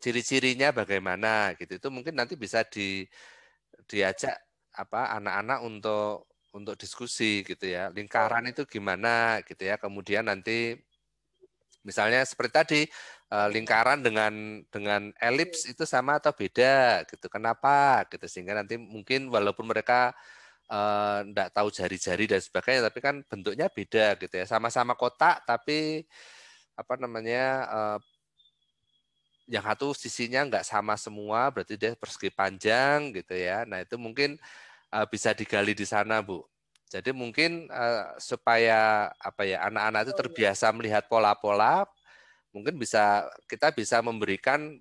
ciri-cirinya bagaimana gitu. Itu mungkin nanti bisa diajak anak-anak untuk diskusi gitu ya. Lingkaran itu gimana gitu ya. Kemudian nanti misalnya seperti tadi lingkaran dengan elips itu sama atau beda gitu. Kenapa gitu, sehingga nanti mungkin walaupun mereka enggak tahu jari-jari dan sebagainya, tapi kan bentuknya beda gitu ya. Sama-sama kotak tapi apa namanya yang satu sisinya enggak sama semua, berarti dia persegi panjang gitu ya. Nah, itu mungkin bisa digali di sana, Bu. Jadi mungkin supaya apa ya, anak-anak itu terbiasa melihat pola-pola, mungkin kita bisa memberikan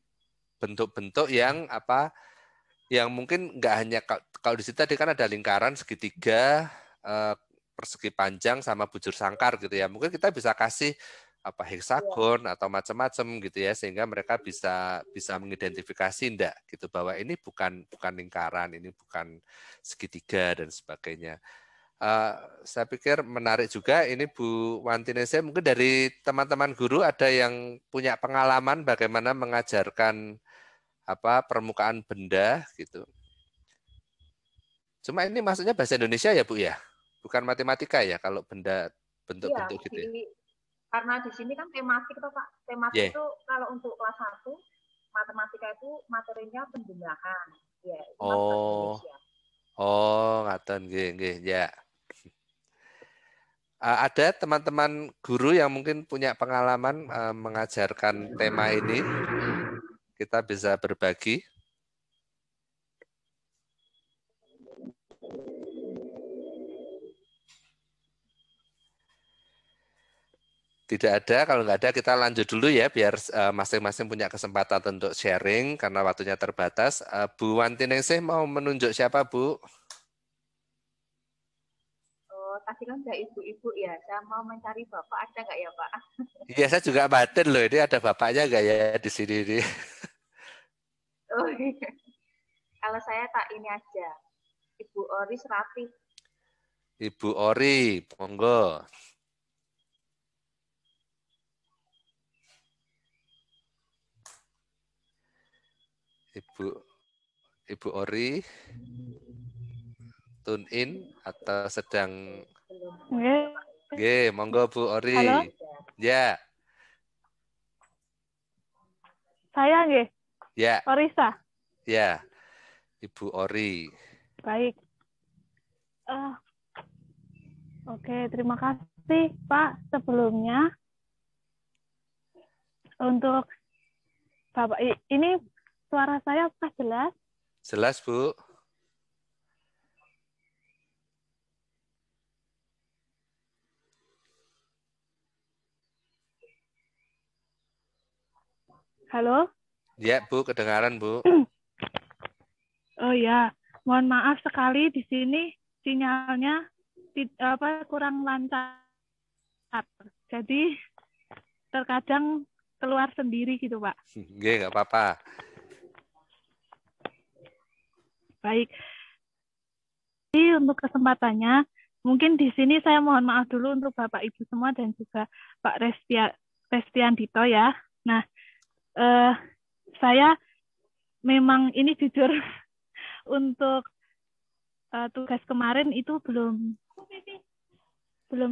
bentuk-bentuk yang yang mungkin nggak hanya kalau di situ tadi kan ada lingkaran, segitiga, persegi panjang sama bujur sangkar gitu ya. Mungkin kita bisa kasih heksagon atau macam-macam gitu ya, sehingga mereka bisa mengidentifikasi enggak gitu bahwa ini bukan lingkaran, ini bukan segitiga dan sebagainya. Saya pikir menarik juga ini Bu Wantinese, mungkin dari teman-teman guru ada yang punya pengalaman bagaimana mengajarkan permukaan benda gitu. Cuma ini maksudnya bahasa Indonesia ya Bu ya, bukan matematika ya kalau benda bentuk-bentuk gitu ya. Karena di sini kan tematik toh Pak. Tematik itu kalau untuk kelas 1 matematika itu materinya penjumlahan. Ya, itu bahasa Indonesia. Ngaten nggih ya. Ada teman-teman guru yang mungkin punya pengalaman mengajarkan tema ini? Kita bisa berbagi. Tidak ada, kalau nggak ada kita lanjut dulu ya, biar masing-masing punya kesempatan untuk sharing, karena waktunya terbatas. Bu Wantinese mau menunjuk siapa, Bu? Tadi kan ada ibu-ibu ya, saya mau mencari bapak, ada nggak ya Pak? Iya, saya juga batin loh, ini ada bapaknya nggak ya di sini? Oh, iya. Kalau saya tak ini aja, Ibu Ori Serati. Ibu Ori, monggo. Ibu Ori, tune in atau sedang? Monggo Bu Ori. Halo? Ya. Saya nggih. Ya. Orisa. Ya. Ibu Ori. Baik. Oke, terima kasih Pak sebelumnya untuk Bapak. Ini suara saya apakah jelas? Jelas, Bu. Halo? Ya, Bu, kedengaran, Bu. Oh ya, mohon maaf sekali di sini sinyalnya kurang lancar. Jadi terkadang keluar sendiri gitu, Pak. Nggih, nggak apa-apa. Baik. Jadi untuk kesempatannya, mungkin di sini saya mohon maaf dulu untuk Bapak Ibu semua dan juga Pak Restiandito ya. Nah, saya memang ini jujur untuk tugas kemarin itu belum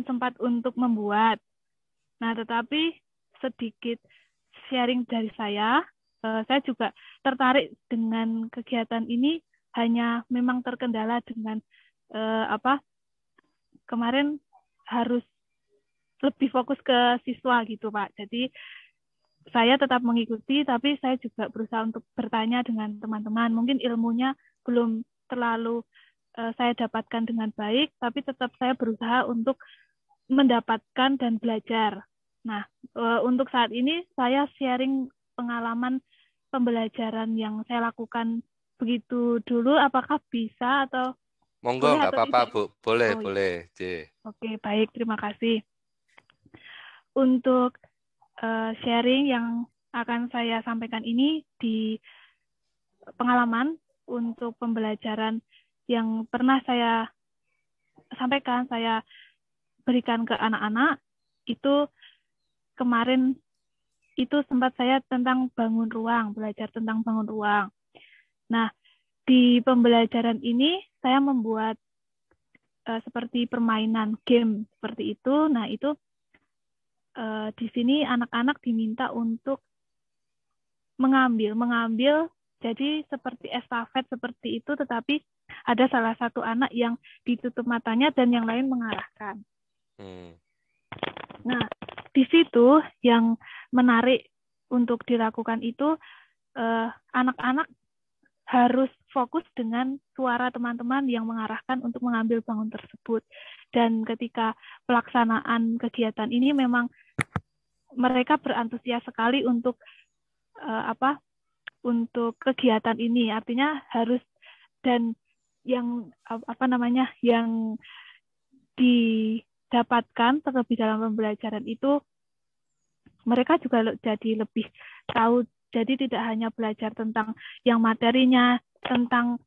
sempat untuk membuat. Nah, tetapi sedikit sharing dari saya juga tertarik dengan kegiatan ini, hanya memang terkendala dengan kemarin harus lebih fokus ke siswa gitu Pak. Jadi saya tetap mengikuti, tapi saya juga berusaha untuk bertanya dengan teman-teman. Mungkin ilmunya belum terlalu saya dapatkan dengan baik, tapi tetap saya berusaha untuk mendapatkan dan belajar. Nah, untuk saat ini saya sharing pengalaman pembelajaran yang saya lakukan begitu dulu, apakah bisa atau Monggo, boleh nggak atau apa-apa, tidak? Bu. Boleh, Oh, boleh. C. oke, baik, terima kasih. Untuk sharing yang akan saya sampaikan ini di pengalaman untuk pembelajaran yang pernah saya sampaikan, saya berikan ke anak-anak, itu kemarin itu sempat saya tentang bangun ruang, belajar tentang bangun ruang. Nah, di pembelajaran ini saya membuat seperti permainan game seperti itu. Nah, itu di sini anak-anak diminta untuk mengambil jadi seperti estafet seperti itu, tetapi ada salah satu anak yang ditutup matanya dan yang lain mengarahkan. Nah, di situ yang menarik untuk dilakukan itu anak-anak harus fokus dengan suara teman-teman yang mengarahkan untuk mengambil bangun tersebut. Dan ketika pelaksanaan kegiatan ini memang mereka berantusias sekali untuk untuk kegiatan ini. Artinya harus, dan yang yang didapatkan terlebih dalam pembelajaran itu mereka juga jadi lebih tahu. Jadi tidak hanya belajar tentang yang materinya, tentang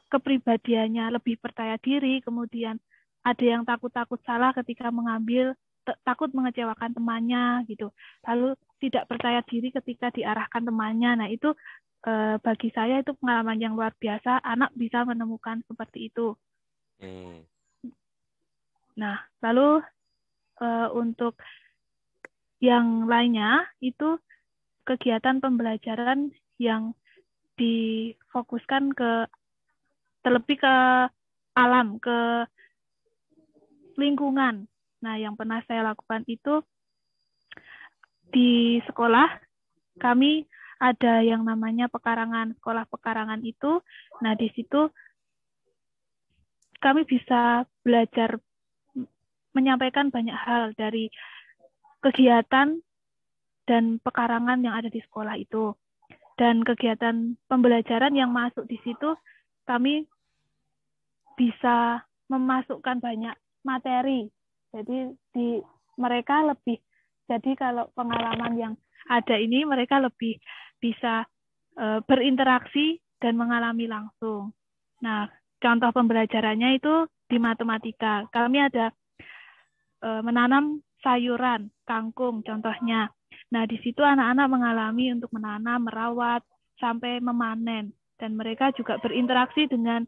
kepribadiannya, lebih percaya diri, kemudian ada yang takut-takut salah ketika mengambil, takut mengecewakan temannya gitu. Lalu tidak percaya diri ketika diarahkan temannya. Nah, itu bagi saya itu pengalaman yang luar biasa, anak bisa menemukan seperti itu. Nah, lalu untuk yang lainnya itu kegiatan pembelajaran yang difokuskan terlebih ke alam, ke lingkungan. Nah, yang pernah saya lakukan itu di sekolah kami ada yang namanya pekarangan, sekolah pekarangan itu. Nah, di situ kami bisa belajar menyampaikan banyak hal dari kegiatan dan pekarangan yang ada di sekolah itu. Dan kegiatan pembelajaran yang masuk di situ, kami bisa memasukkan banyak materi. Jadi mereka lebih, jadi kalau pengalaman yang ada ini, mereka lebih bisa berinteraksi dan mengalami langsung. Nah, contoh pembelajarannya itu di matematika. Kami ada menanam sayuran, kangkung contohnya. Nah, di situ anak-anak mengalami untuk menanam, merawat, sampai memanen. Dan mereka juga berinteraksi dengan,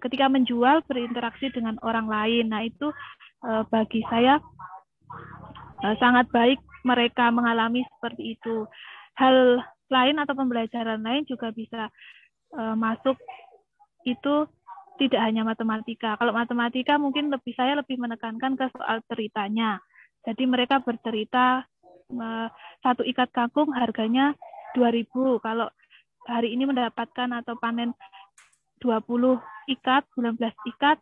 ketika menjual, berinteraksi dengan orang lain. Nah, itu bagi saya sangat baik mereka mengalami seperti itu. Hal lain atau pembelajaran lain juga bisa masuk, itu tidak hanya matematika. Kalau matematika mungkin saya lebih menekankan ke soal ceritanya. Jadi mereka bercerita, satu ikat kangkung harganya 2.000. Kalau hari ini mendapatkan atau panen 20 ikat, 19 ikat,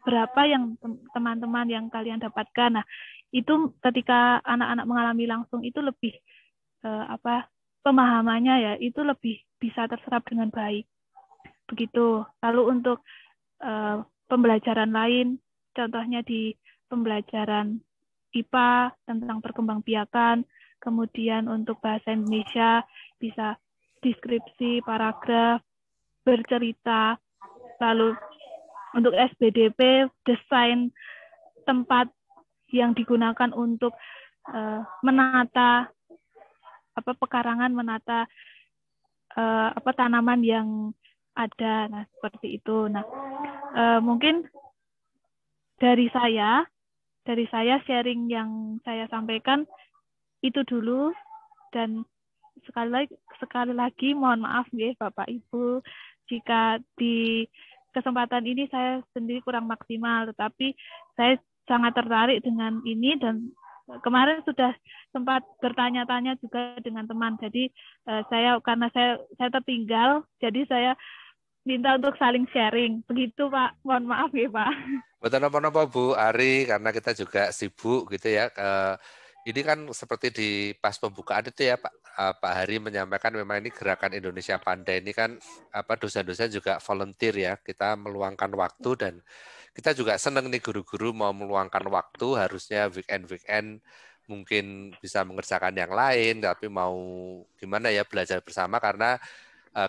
berapa yang teman-teman yang kalian dapatkan. Nah, itu ketika anak-anak mengalami langsung itu lebih pemahamannya ya, itu lebih bisa terserap dengan baik. Begitu. Lalu untuk pembelajaran lain, contohnya di pembelajaran IPA tentang perkembangbiakan, kemudian untuk bahasa Indonesia bisa deskripsi, paragraf, bercerita, lalu untuk SBDP desain tempat yang digunakan untuk menata pekarangan, menata tanaman yang ada. Nah, seperti itu. Nah, mungkin dari saya sharing yang saya sampaikan itu dulu, dan sekali lagi mohon maaf ya Bapak Ibu jika di kesempatan ini saya sendiri kurang maksimal, tetapi saya sangat tertarik dengan ini dan kemarin sudah sempat bertanya-tanya juga dengan teman. Jadi karena saya tertinggal, jadi saya minta untuk saling sharing. Begitu Pak, mohon maaf ya Pak. Betul apa-apa Bu Ari, karena kita juga sibuk gitu ya. ini kan seperti di pas pembukaan itu ya Pak Hari menyampaikan memang ini gerakan Indonesia Pandai ini kan dosen-dosen juga volunteer ya, kita meluangkan waktu dan kita juga senang nih guru-guru mau meluangkan waktu, harusnya weekend mungkin bisa mengerjakan yang lain, tapi mau gimana ya belajar bersama karena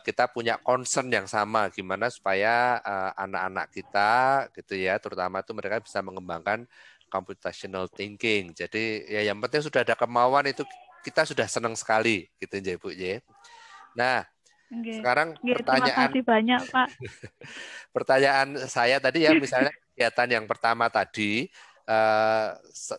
kita punya concern yang sama, gimana supaya anak-anak kita gitu ya, terutama itu mereka bisa mengembangkan computational thinking. Jadi ya yang penting sudah ada kemauan itu kita sudah senang sekali gitu ya Bu ya. Nah, sekarang terima kasih banyak Pak. Pertanyaan saya tadi ya misalnya kegiatan yang pertama tadi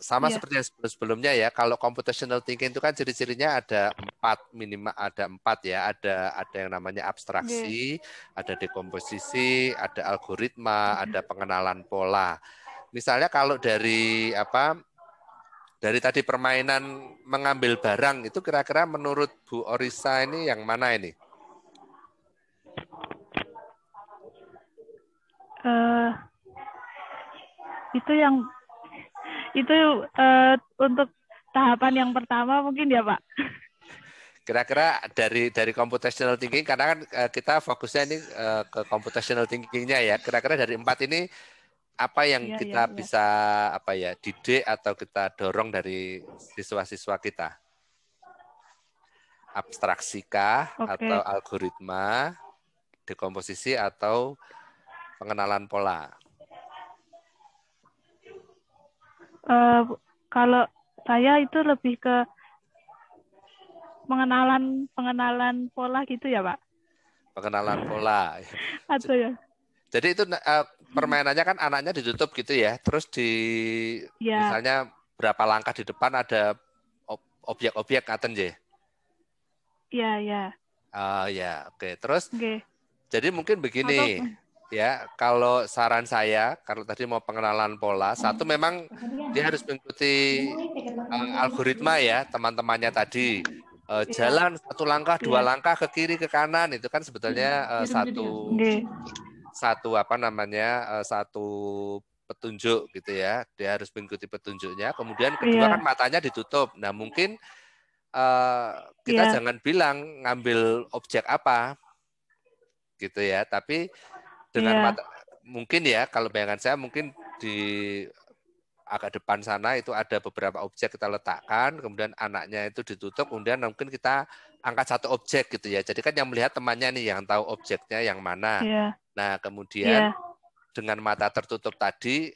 sama seperti yang sebelumnya ya, kalau computational thinking itu kan ciri-cirinya ada 4 minimal, ada 4 ya, ada yang namanya abstraksi, ada dekomposisi, ada algoritma, ada pengenalan pola. Misalnya kalau dari dari tadi permainan mengambil barang itu kira-kira menurut Bu Orisa ini yang mana ini? Itu untuk tahapan yang pertama mungkin ya Pak. Kira-kira dari computational thinking karena kan kita fokusnya ini ke computational thinking-nya ya. Kira-kira dari 4 ini apa yang kita bisa didik atau kita dorong dari siswa-siswa kita? Abstraksikah atau algoritma, dekomposisi atau pengenalan pola? Kalau saya itu lebih ke pengenalan pola gitu ya Pak. Pengenalan pola. Atau ya. Jadi itu permainannya kan anaknya ditutup gitu ya. Terus misalnya berapa langkah di depan ada objek-objek ngaten je. Iya, iya. Ya, oke. Terus jadi mungkin begini. Ya, kalau saran saya, kalau tadi mau pengenalan pola, satu memang dia harus mengikuti algoritma ya, teman-temannya tadi. Jalan 1 langkah, 2 langkah ke kiri, ke kanan, itu kan sebetulnya satu petunjuk gitu ya. Dia harus mengikuti petunjuknya. Kemudian kedua kan matanya ditutup. Nah, mungkin kita jangan bilang ngambil objek apa, gitu ya. Tapi dengan mata, mungkin ya kalau bayangan saya mungkin di agak depan sana itu ada beberapa objek kita letakkan, kemudian anaknya itu ditutup, kemudian mungkin kita angkat satu objek gitu ya. Jadi kan yang melihat temannya nih yang tahu objeknya yang mana. Nah kemudian dengan mata tertutup tadi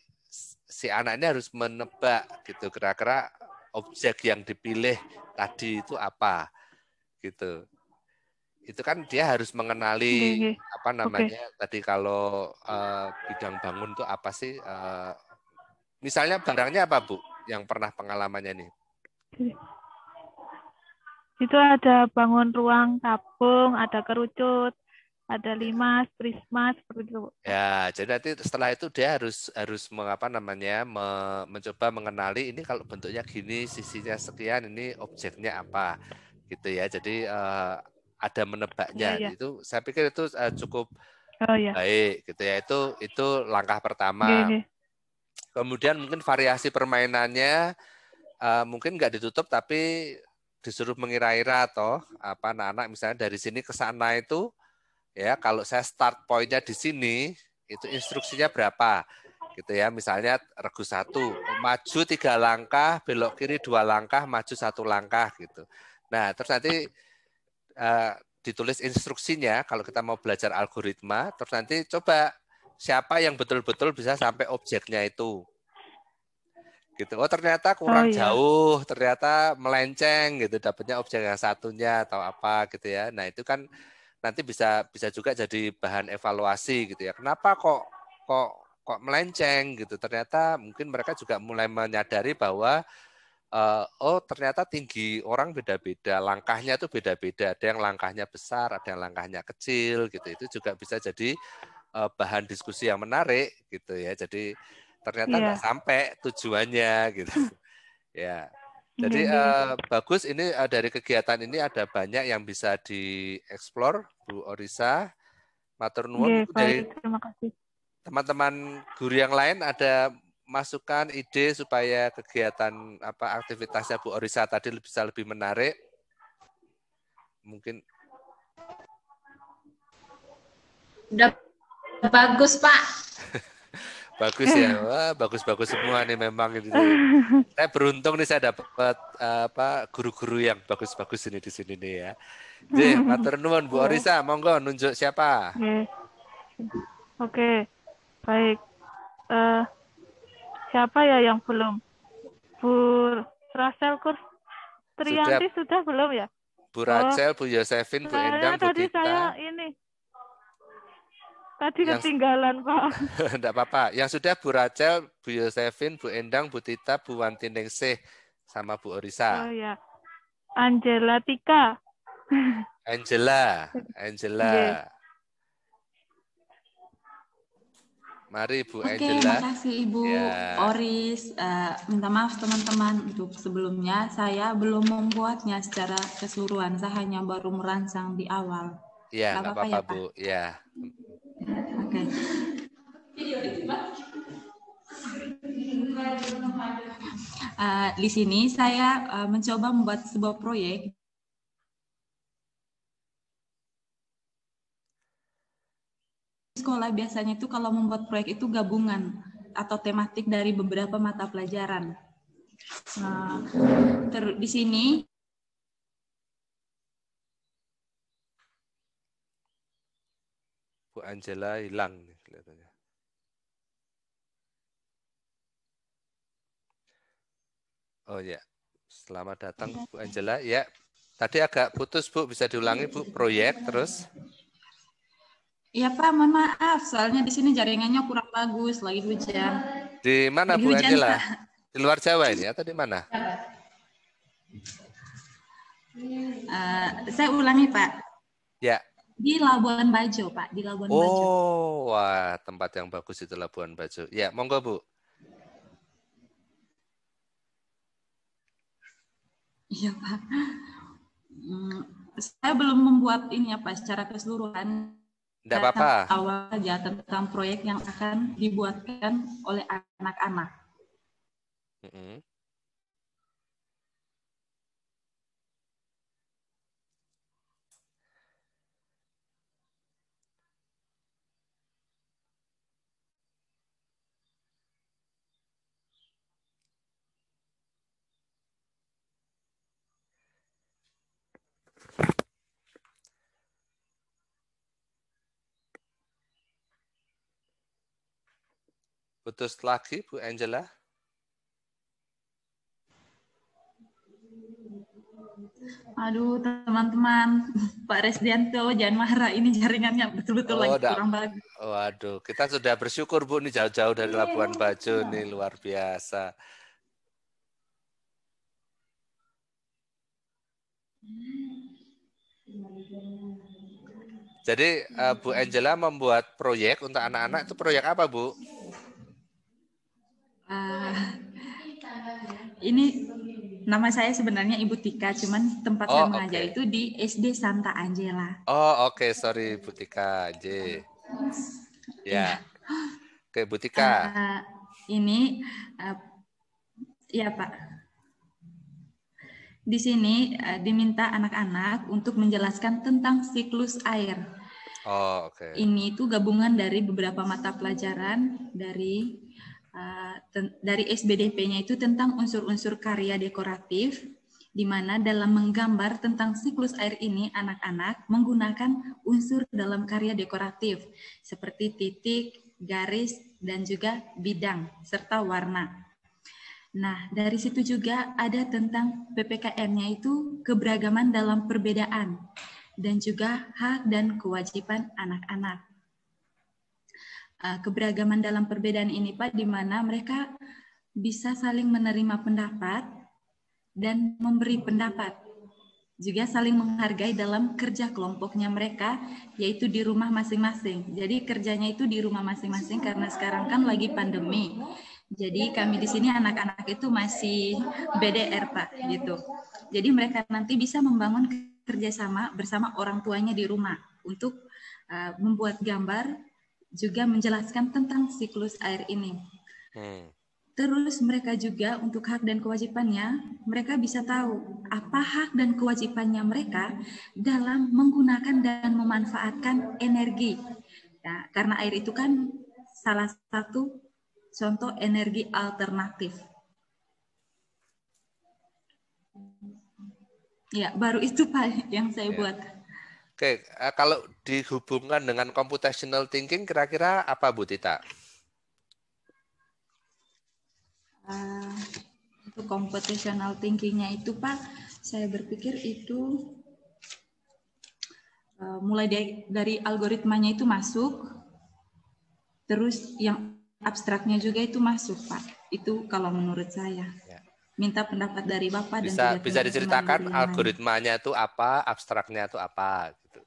si anak ini harus menebak gitu kira-kira objek yang dipilih tadi itu apa gitu. Itu kan dia harus mengenali tadi kalau bidang bangun itu apa sih, misalnya barangnya apa Bu yang pernah pengalamannya nih? Itu ada bangun ruang tabung, ada kerucut, ada limas, prisma seperti itu. Ya, jadi nanti setelah itu dia harus mencoba mengenali ini kalau bentuknya gini, sisinya sekian, ini objeknya apa gitu ya. Jadi ada menebaknya. Itu saya pikir itu cukup baik gitu ya. Itu langkah pertama. Kemudian mungkin variasi permainannya mungkin nggak ditutup tapi disuruh mengira-ira atau anak-anak misalnya dari sini ke sana itu ya kalau saya start point-nya di sini itu instruksinya berapa gitu ya. Misalnya regu 1 maju 3 langkah, belok kiri 2 langkah, maju 1 langkah gitu. Nah, terus nanti ditulis instruksinya kalau kita mau belajar algoritma, terus nanti coba siapa yang betul-betul bisa sampai objeknya itu. Gitu. Oh, ternyata kurang jauh, ternyata melenceng gitu, dapatnya objek yang satunya atau apa gitu ya. Nah, itu kan nanti bisa juga jadi bahan evaluasi gitu ya. Kenapa kok melenceng gitu? Ternyata mungkin mereka juga mulai menyadari bahwa ternyata tinggi orang beda-beda, langkahnya tuh beda-beda. Ada yang langkahnya besar, ada yang langkahnya kecil, gitu. Itu juga bisa jadi bahan diskusi yang menarik, gitu ya. Jadi ternyata nggak sampai tujuannya, gitu. Ya. Jadi bagus ini dari kegiatan ini ada banyak yang bisa dieksplor, Bu Orisa. Matur nuwun. Dari terima kasih. Teman-teman guru yang lain ada masukan ide supaya kegiatan aktivitasnya Bu Orisa tadi bisa lebih menarik? Mungkin Udah bagus, Pak. bagus ya. Wah, bagus-bagus semua nih memang ini. Saya beruntung nih saya dapat guru-guru yang bagus-bagus ini di sini nih ya. Jadi, matur nuwun Bu Orisa, monggo nunjuk siapa? Oke. Baik. Siapa ya yang belum? Bu Rachel Trianti sudah belum ya? Bu Rachel, Bu Yosefin, Bu Endang, Bu tadi Tita. Saya ini. Tadi ketinggalan, Pak. Enggak apa-apa. Yang sudah Bu Rachel, Bu Yosefin, Bu Endang, Bu Tita, Bu Wanti Ningsih, sama Bu Orisa. Oh ya. Angela Tika. Angela. Yeah. Mari Bu Oke, Angela. makasih Ibu Oris. Minta maaf teman-teman untuk sebelumnya saya belum membuatnya secara keseluruhan. Saya hanya baru merancang di awal. Iya, nggak apa-apa ya, Bu. Ya. Oke. Di sini saya mencoba membuat sebuah proyek. Sekolah biasanya itu kalau membuat proyek itu gabungan atau tematik dari beberapa mata pelajaran. Di sini Bu Angela hilang nih kelihatannya. Oh ya, selamat datang Bu Angela. Ya, tadi agak putus Bu, bisa diulangi Bu, proyek terus. Iya Pak, mohon maaf, soalnya di sini jaringannya kurang bagus, lagi hujan. Di mana Bu Angela? Di luar Jawa ini atau di mana? Saya ulangi Pak. Ya. Di Labuan Bajo Pak, di Labuan Bajo. Oh, wah tempat yang bagus itu Labuan Bajo. Ya, monggo Bu. Iya Pak. Saya belum membuat ini Pak secara keseluruhan. Tidak apa-apa. Awal saja tentang proyek yang akan dibuatkan oleh anak-anak. Putus lagi Bu Angela. Aduh teman-teman, Pak Resdianto jangan marah, ini jaringannya betul-betul lagi kurang bagus. Waduh, kita sudah bersyukur Bu, ini jauh-jauh dari Labuan Bajo nih, luar biasa. Jadi Bu Angela membuat proyek untuk anak-anak, itu proyek apa Bu? Ini nama saya sebenarnya Ibu Tika, cuman tempat saya mengajar itu di SD Santa Angela. Oh oke, sorry Bu Tika. Ya, oke Bu Tika. Ini, ya Pak. Di sini diminta anak-anak untuk menjelaskan tentang siklus air. Oh oke. Ini itu gabungan dari beberapa mata pelajaran dari SBDP-nya itu tentang unsur-unsur karya dekoratif, di mana dalam menggambar tentang siklus air ini anak-anak menggunakan unsur dalam karya dekoratif seperti titik, garis, dan juga bidang serta warna. Nah, dari situ juga ada tentang PPKN-nya itu keberagaman dalam perbedaan dan juga hak dan kewajiban anak-anak. Keberagaman dalam perbedaan ini Pak, di mana mereka bisa saling menerima pendapat dan memberi pendapat. Juga saling menghargai dalam kerja kelompoknya mereka, yaitu di rumah masing-masing. Jadi kerjanya itu di rumah masing-masing karena sekarang kan lagi pandemi. Jadi kami di sini anak-anak itu masih BDR Pak, gitu. Jadi mereka nanti bisa membangun kerjasama bersama orang tuanya di rumah untuk membuat gambar, juga menjelaskan tentang siklus air ini. Terus mereka juga untuk hak dan kewajibannya, mereka bisa tahu apa hak dan kewajibannya mereka dalam menggunakan dan memanfaatkan energi. Ya, karena air itu kan salah satu contoh energi alternatif. Ya, baru itu Pak yang saya buat. Oke, kalau dihubungkan dengan computational thinking, kira-kira apa Bu Tita? Untuk computational thinking-nya itu Pak, saya berpikir itu mulai dari algoritmanya itu masuk, terus yang abstraknya juga itu masuk Pak. Itu kalau menurut saya. Ya. Minta pendapat dari Bapak dan juga bisa diceritakan algoritmanya itu apa, abstraknya itu apa gitu.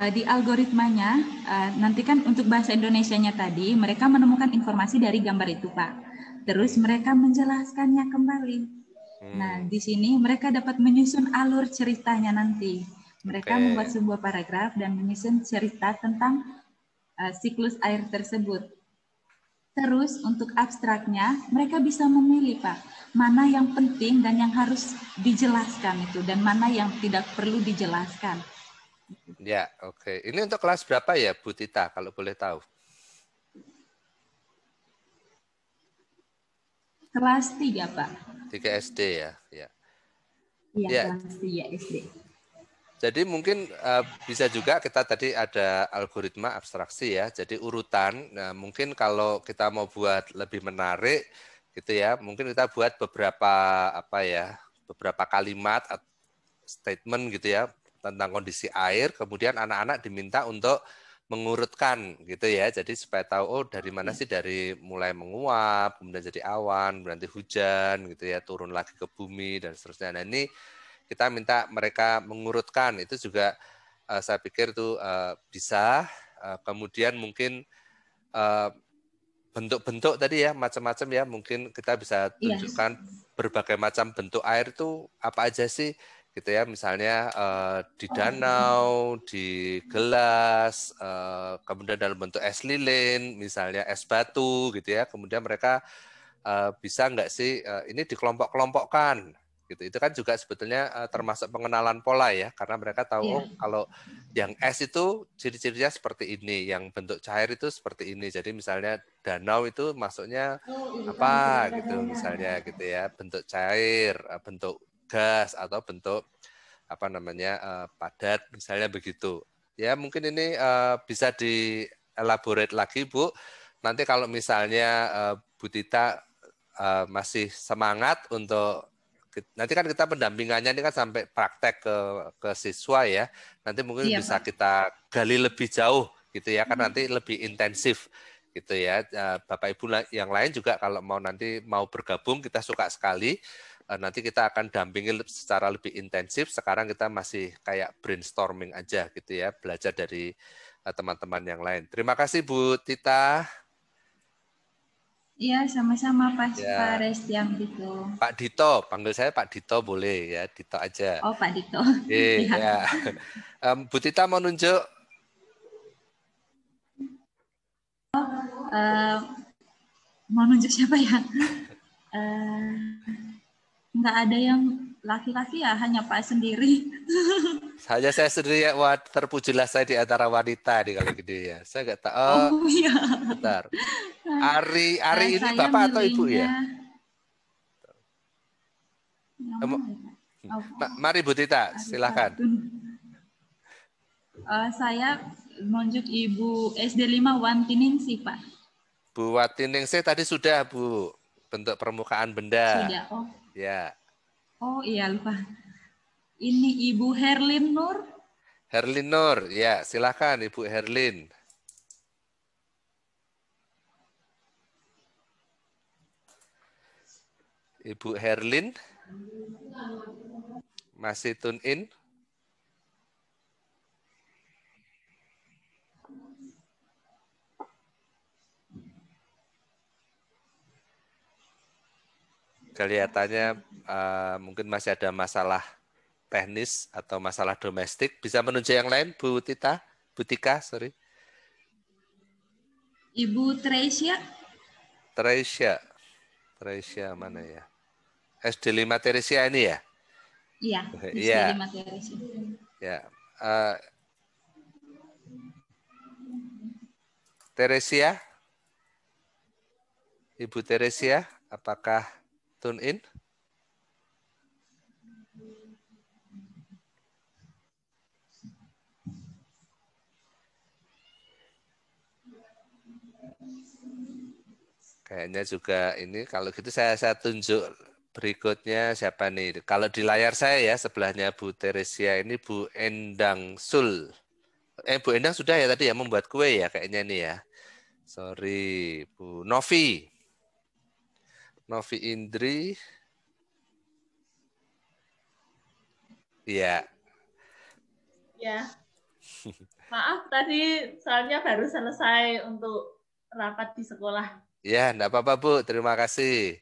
Di algoritmanya, nanti kan untuk bahasa Indonesianya tadi, mereka menemukan informasi dari gambar itu, Pak. Terus mereka menjelaskannya kembali. Nah, di sini mereka dapat menyusun alur ceritanya nanti. Mereka membuat sebuah paragraf dan menyusun cerita tentang siklus air tersebut. Terus untuk abstraknya, mereka bisa memilih, Pak, mana yang penting dan yang harus dijelaskan itu, dan mana yang tidak perlu dijelaskan. Ya, oke. Ini untuk kelas berapa ya, Bu Tita, kalau boleh tahu? Kelas 3, Pak. 3 SD ya? Iya, ya. Kelas 3 SD. Jadi mungkin bisa juga kita tadi ada algoritma abstraksi ya, jadi urutan. Nah, mungkin kalau kita mau buat lebih menarik gitu ya, mungkin kita buat beberapa kalimat statement gitu ya tentang kondisi air, kemudian anak-anak diminta untuk mengurutkan gitu ya, jadi supaya tahu oh dari mana sih, dari mulai menguap, kemudian jadi awan, berarti hujan gitu ya, turun lagi ke bumi dan seterusnya. Nah ini kita minta mereka mengurutkan, itu juga saya pikir itu bisa. Kemudian mungkin bentuk-bentuk tadi ya, macam-macam ya, mungkin kita bisa tunjukkan berbagai macam bentuk air itu apa aja sih, gitu ya, misalnya di danau, di gelas, kemudian dalam bentuk es lilin, misalnya es batu, gitu ya. Kemudian mereka bisa nggak sih ini dikelompok-kelompokkan, gitu. Itu kan juga sebetulnya termasuk pengenalan pola ya, karena mereka tahu oh kalau yang es itu ciri-cirinya seperti ini, yang bentuk cair itu seperti ini. Jadi misalnya danau itu masuknya apa gitu, misalnya gitu ya, bentuk cair, bentuk gas atau bentuk padat, misalnya begitu. Ya mungkin ini bisa dielaborate lagi Bu. Nanti kalau misalnya Bu Tita masih semangat untuk nanti kan kita pendampingannya ini kan sampai praktek ke siswa ya. Nanti mungkin bisa kita gali lebih jauh gitu ya, kan nanti lebih intensif gitu ya. Bapak Ibu yang lain juga kalau nanti mau bergabung, kita suka sekali. Nanti kita akan dampingi secara lebih intensif. Sekarang kita masih kayak brainstorming aja gitu ya, belajar dari teman-teman yang lain. Terima kasih Bu Tita. Iya, sama-sama Pak Restiam gitu. Pak Dito, panggil saya Pak Dito boleh ya, Dito aja. Oh Pak Dito. Iya. Bu Tita mau nunjuk? Mau nunjuk siapa ya? Nggak ada yang laki-laki ya, hanya Pak sendiri. Saja saya sendiri ya, wah, terpujilah saya di antara wanita nih kalau gini ya. Saya nggak tahu. Oh iya. Bentar. Ari ini Bapak atau Ibu ya? Mari Bu Tita, silakan. Saya menunjuk Ibu SD 5 Wantiningsih, Pak. Bu Wantiningsih tadi sudah Bu, bentuk permukaan benda. Sudah, oh. Ya. Oh iya lupa. Ini Ibu Herlin Nur. Herlin Nur, ya silakan Ibu Herlin. Ibu Herlin masih tune in? Kelihatannya mungkin masih ada masalah teknis atau masalah domestik. Bisa menunjuk yang lain, Bu Tita? Bu Tika, sorry. Ibu Tresia. Tresia mana ya? SD 5 Teresia ini ya? Iya, SD Iya. 5 Teresia. Ya. Teresia? Ibu Teresia, apakah tune in? Kayaknya juga ini, kalau gitu saya tunjuk berikutnya siapa nih. Kalau di layar saya ya, sebelahnya Bu Teresia ini Bu Endang Sul. Bu Endang sudah ya tadi ya membuat kue ya kayaknya nih ya. Sorry, Bu Novi. Novi Indri. Iya. Ya. Maaf tadi soalnya baru selesai untuk rapat di sekolah. Ya, enggak apa-apa Bu, terima kasih.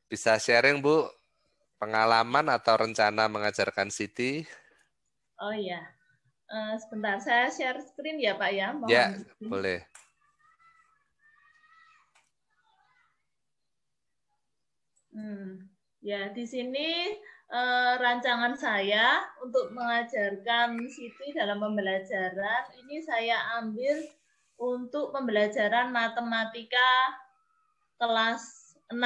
Bisa sharing Bu pengalaman atau rencana mengajarkan Siti? Oh iya. Sebentar, saya share screen ya Pak ya. Mohon Ya, izin. boleh. Ya, di sini rancangan saya untuk mengajarkan Siti dalam pembelajaran ini saya ambil untuk pembelajaran matematika kelas 6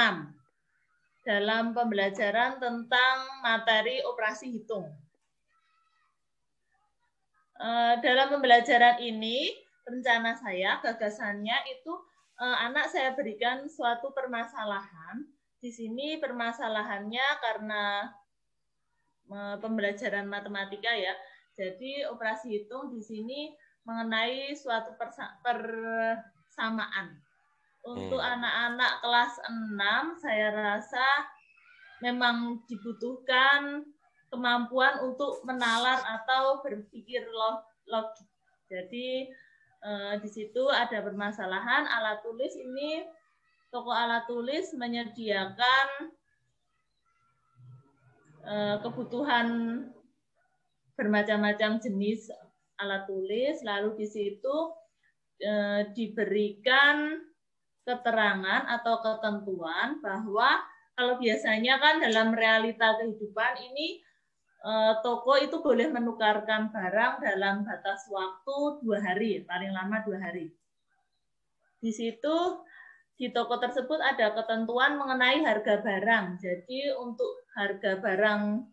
dalam pembelajaran tentang materi operasi hitung. Dalam pembelajaran ini, rencana saya, gagasannya itu anak saya berikan suatu permasalahan. Di sini permasalahannya karena pembelajaran matematika ya. Jadi operasi hitung di sini mengenai suatu persamaan. Untuk anak-anak kelas 6 saya rasa memang dibutuhkan kemampuan untuk menalar atau berpikir logik. Jadi di situ ada permasalahan alat tulis ini. Toko alat tulis menyediakan kebutuhan bermacam-macam jenis alat tulis, lalu di situ diberikan keterangan atau ketentuan bahwa kalau biasanya kan dalam realita kehidupan ini toko itu boleh menukarkan barang dalam batas waktu 2 hari, paling lama 2 hari. Di situ di toko tersebut ada ketentuan mengenai harga barang. Jadi untuk harga barang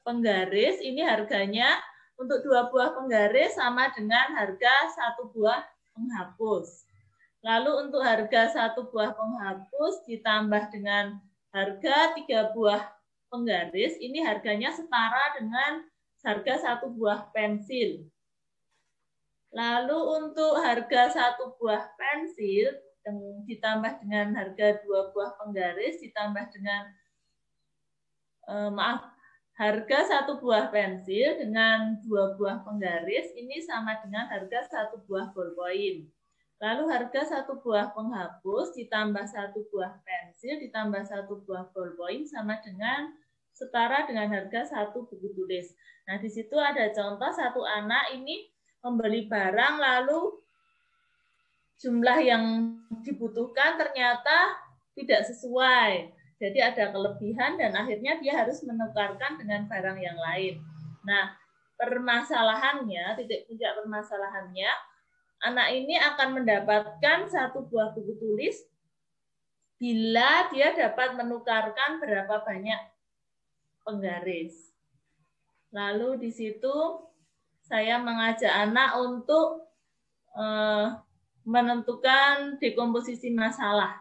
penggaris ini harganya untuk 2 buah penggaris sama dengan harga 1 buah penghapus. Lalu untuk harga 1 buah penghapus ditambah dengan harga 3 buah penggaris, ini harganya setara dengan harga 1 buah pensil. Lalu untuk harga 1 buah pensil ditambah dengan harga 2 buah penggaris ditambah dengan harga 1 buah pensil dengan 2 buah penggaris ini sama dengan harga 1 buah ballpoint. Lalu harga 1 buah penghapus ditambah 1 buah pensil ditambah 1 buah ballpoint sama dengan setara dengan harga 1 buku tulis. Nah, di situ ada contoh satu anak ini membeli barang lalu jumlah yang dibutuhkan ternyata tidak sesuai. Jadi ada kelebihan dan akhirnya dia harus menukarkan dengan barang yang lain. Nah, permasalahannya, titik puncak permasalahannya, anak ini akan mendapatkan 1 buah buku tulis bila dia dapat menukarkan berapa banyak penggaris. Lalu di situ saya mengajak anak untuk menentukan dekomposisi masalah.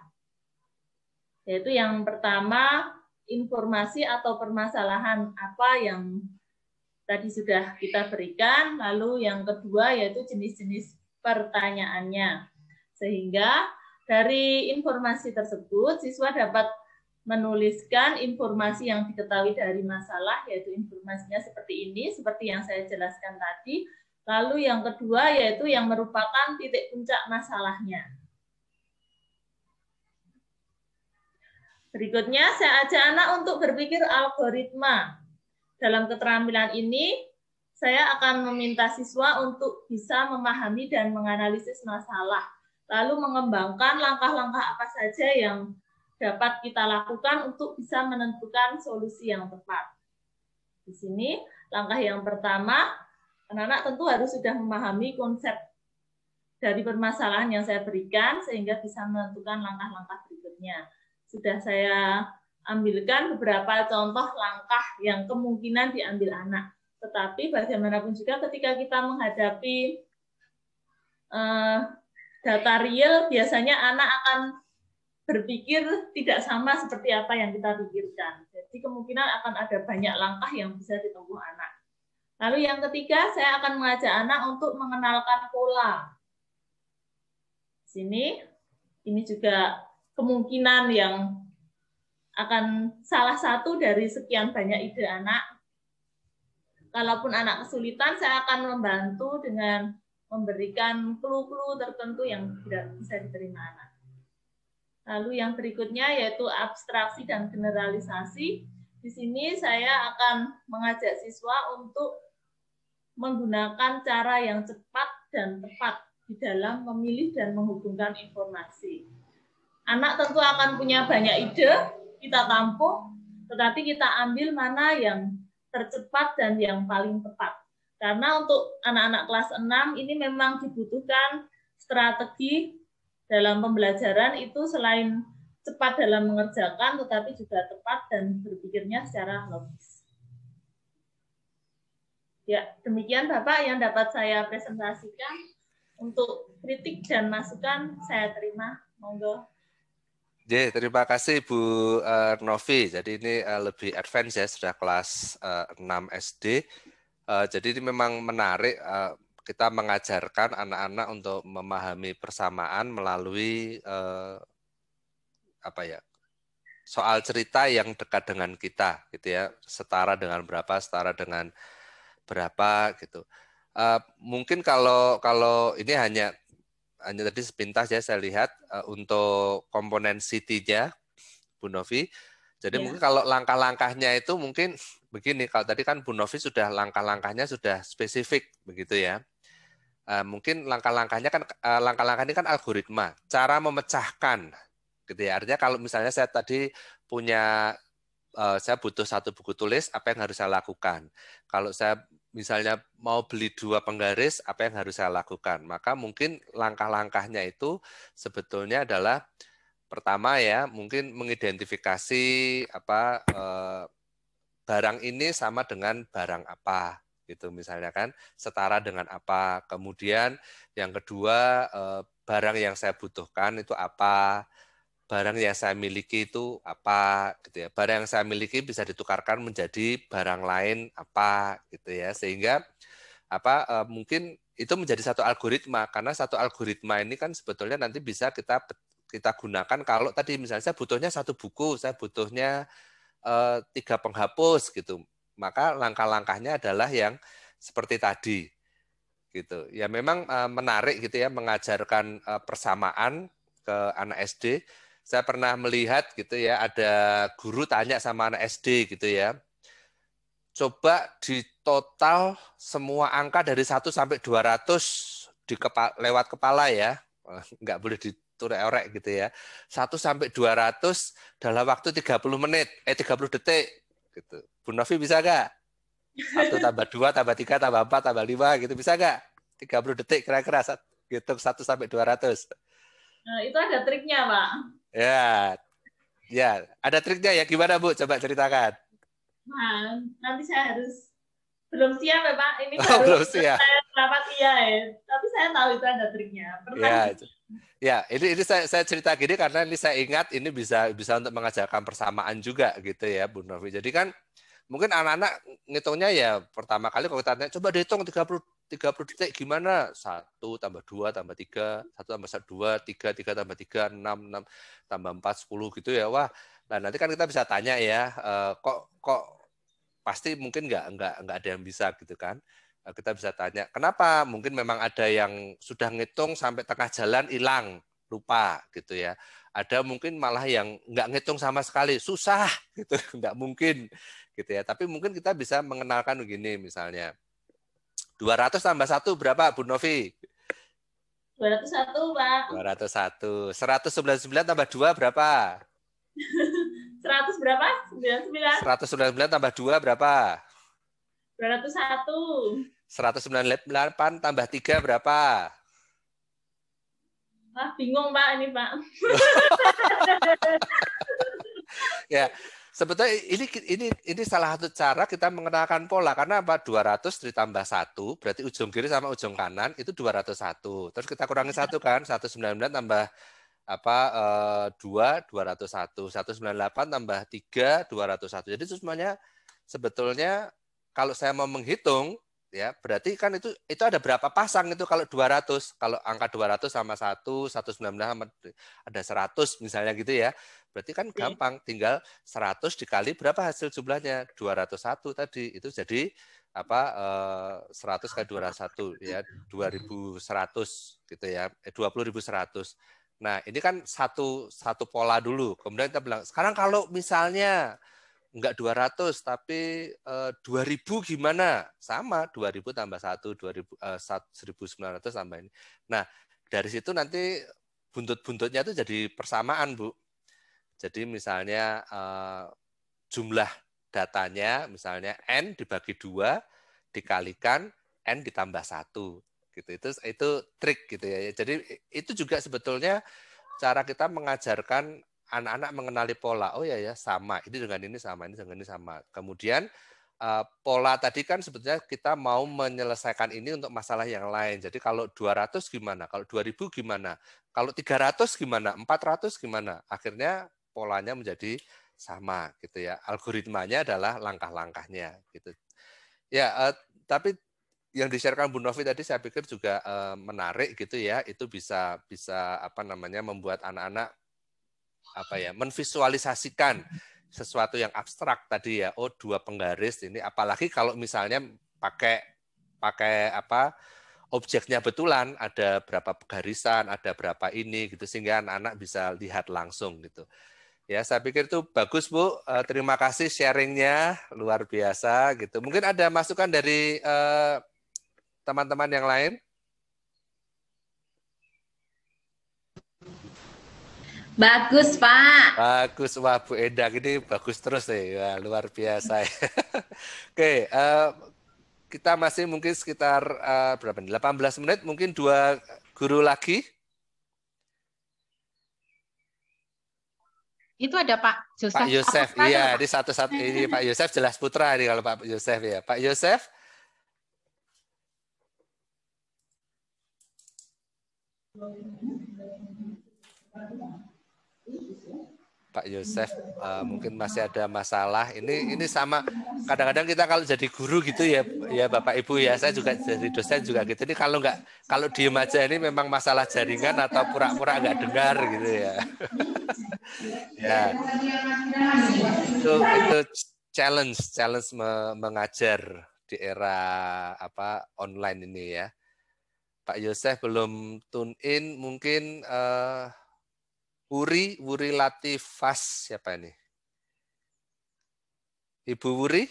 Yaitu yang pertama, informasi atau permasalahan apa yang tadi sudah kita berikan, lalu yang kedua yaitu jenis-jenis pertanyaannya. Sehingga dari informasi tersebut, siswa dapat menuliskan informasi yang diketahui dari masalah, yaitu informasinya seperti ini, seperti yang saya jelaskan tadi. Lalu yang kedua yaitu yang merupakan titik puncak masalahnya. Berikutnya saya ajak anak untuk berpikir algoritma. Dalam keterampilan ini, saya akan meminta siswa untuk bisa memahami dan menganalisis masalah. lalu mengembangkan langkah-langkah apa saja yang dapat kita lakukan untuk bisa menentukan solusi yang tepat. Di sini, langkah yang pertama, anak-anak tentu harus sudah memahami konsep dari permasalahan yang saya berikan, sehingga bisa menentukan langkah-langkah berikutnya. Sudah saya ambilkan beberapa contoh langkah yang kemungkinan diambil anak. Tetapi bagaimanapun juga ketika kita menghadapi data real, biasanya anak akan berpikir tidak sama seperti apa yang kita pikirkan. Jadi kemungkinan akan ada banyak langkah yang bisa ditempuh anak. Lalu yang ketiga, saya akan mengajak anak untuk mengenalkan pola. Sini, ini juga kemungkinan yang akan salah satu dari sekian banyak ide anak. Kalaupun anak kesulitan, saya akan membantu dengan memberikan clue-clue tertentu yang tidak bisa diterima anak. Lalu yang berikutnya yaitu abstraksi dan generalisasi. Di sini saya akan mengajak siswa untuk menggunakan cara yang cepat dan tepat di dalam memilih dan menghubungkan informasi. Anak tentu akan punya banyak ide, kita tampung, tetapi kita ambil mana yang tercepat dan yang paling tepat. Karena untuk anak-anak kelas 6 ini memang dibutuhkan strategi dalam pembelajaran itu selain cepat dalam mengerjakan, tetapi juga tepat dan berpikirnya secara logis. Ya, demikian Bapak yang dapat saya presentasikan. Untuk kritik dan masukan saya terima. Monggo. Terima kasih Bu Novi. Jadi ini lebih advance ya, sudah kelas 6 SD. Jadi ini memang menarik. Kita mengajarkan anak-anak untuk memahami persamaan melalui soal cerita yang dekat dengan kita, gitu ya, setara dengan berapa gitu. Mungkin kalau ini hanya tadi sepintas ya saya lihat untuk komponen CT-nya Bu Novi. Jadi mungkin kalau langkah-langkahnya itu mungkin begini, kalau tadi kan Bu Novi sudah langkah-langkahnya sudah spesifik begitu ya. Mungkin langkah-langkahnya kan langkah-langkah ini kan algoritma, cara memecahkan gitu ya. Artinya kalau misalnya saya tadi saya butuh satu buku tulis, apa yang harus saya lakukan? Kalau saya misalnya mau beli 2 penggaris, apa yang harus saya lakukan? Maka mungkin langkah-langkahnya itu sebetulnya adalah pertama ya, mungkin mengidentifikasi barang ini sama dengan barang apa. Gitu misalnya kan, setara dengan apa. Kemudian yang kedua, barang yang saya butuhkan itu apa, barang yang saya miliki itu apa gitu ya. Barang yang saya miliki bisa ditukarkan menjadi barang lain apa gitu ya. Sehingga mungkin itu menjadi satu algoritma, karena satu algoritma ini kan sebetulnya nanti bisa kita gunakan kalau tadi misalnya saya butuhnya 1 buku, saya butuhnya 3 penghapus gitu. Maka langkah-langkahnya adalah yang seperti tadi gitu. Ya memang menarik gitu ya mengajarkan persamaan ke anak SD. Saya pernah melihat gitu ya, ada guru tanya sama anak SD gitu ya. Coba di total semua angka dari 1 sampai 200 lewat kepala ya. Enggak boleh diorek gitu ya. 1 sampai 200 dalam waktu 30 menit, 30 detik gitu. Bu Novi bisa nggak? 1 tambah 2 tambah 3 tambah 4 tambah 5 gitu, bisa nggak? 30 detik kira-kira hitung 1 sampai 200. Nah, itu ada triknya, Pak. Ya, ada triknya ya. Gimana Bu? Coba ceritakan. Nah, nanti saya belum siap ya Pak. Ini baru saya rapat ya. Tapi saya tahu itu ada triknya. Ini saya cerita gini karena ini saya ingat ini bisa untuk mengajarkan persamaan juga gitu ya Bu Novi. Jadi kan mungkin anak-anak ngitungnya ya pertama kali kalau kita tanya coba dihitung 30 detik gimana? 1 tambah 2 tambah 3, 1 tambah 2, 3 tambah 3, 6 tambah 4, 10 gitu ya. Wah, nah nanti kan kita bisa tanya ya, kok pasti mungkin nggak ada yang bisa gitu kan. Kita bisa tanya, kenapa? Mungkin memang ada yang sudah ngitung sampai tengah jalan hilang, lupa gitu ya. Ada mungkin malah yang nggak ngitung sama sekali, susah gitu, nggak mungkin gitu ya. Tapi mungkin kita bisa mengenalkan begini misalnya. 200 tambah 1 berapa Bu Novi? 8. 201, Pak. 201. 199 tambah 2 berapa? 100 berapa? 99. 199 tambah 2 berapa? 201. 198 tambah 3 berapa? Ah, bingung Pak ini Pak. Ya, sebetulnya ini salah satu cara kita mengenalkan pola, karena apa? 200 ditambah 1 berarti ujung kiri sama ujung kanan itu 201. Terus kita kurangi 1 kan, 199 tambah 2 201, 198 tambah 3 201. Jadi itu semuanya sebetulnya kalau saya mau menghitung ya, berarti kan itu ada berapa pasang itu kalau 200. Kalau angka 200 sama 1, 199 sama ada 100 misalnya gitu ya. Berarti kan gampang, tinggal 100 dikali berapa hasil jumlahnya? 201 tadi. Itu jadi 100 kali 201 ya, 2100 gitu ya. 20.100. Nah, ini kan satu pola dulu. Kemudian kita bilang, sekarang kalau misalnya enggak 200 tapi 2000 gimana? Sama, 2000 tambah 1, 1900 tambah ini. Nah, dari situ nanti buntut-buntutnya itu jadi persamaan, Bu. Jadi misalnya jumlah datanya misalnya N dibagi 2 dikalikan N ditambah 1 gitu. Itu trik gitu ya. Jadi itu juga sebetulnya cara kita mengajarkan anak-anak mengenali pola. Oh ya sama, ini dengan ini sama, ini dengan ini sama. Kemudian pola tadi kan sebetulnya kita mau menyelesaikan ini untuk masalah yang lain. Jadi kalau 200 gimana? Kalau 2000 gimana? Kalau 300 gimana? 400 gimana? Akhirnya polanya menjadi sama gitu ya. Algoritmanya adalah langkah-langkahnya gitu. Ya, tapi yang di-share-kan Bu Novi tadi saya pikir juga menarik gitu ya. Itu bisa membuat anak-anak menvisualisasikan sesuatu yang abstrak tadi ya. Oh, 2 penggaris ini, apalagi kalau misalnya pakai objeknya betulan, ada berapa garisan, ada berapa ini gitu, sehingga anak-anak bisa lihat langsung gitu. Ya, saya pikir itu bagus, Bu. Terima kasih sharingnya, luar biasa gitu. Mungkin ada masukan dari teman-teman yang lain? Bagus, Pak. Bagus, wah Bu Enda, ini bagus terus nih, wah, luar biasa. Oke, kita masih mungkin sekitar 18 menit, mungkin 2 guru lagi. Itu ada Pak Yosef. Pak Yosef, iya, ini satu-satu ini Pak Yosef jelas putra nih kalau Pak Yosef ya. Pak Yosef. Pak Yosef mungkin masih ada masalah. Ini sama kadang-kadang kita kalau jadi guru gitu ya Bapak Ibu ya, saya juga jadi dosen juga gitu. Ini kalau diem aja ini memang masalah jaringan atau pura-pura nggak dengar gitu ya. Ya. Itu challenge mengajar di era online ini ya. Pak Yosef belum tune in, mungkin Wuri Latifas, siapa ini? Ibu Wuri?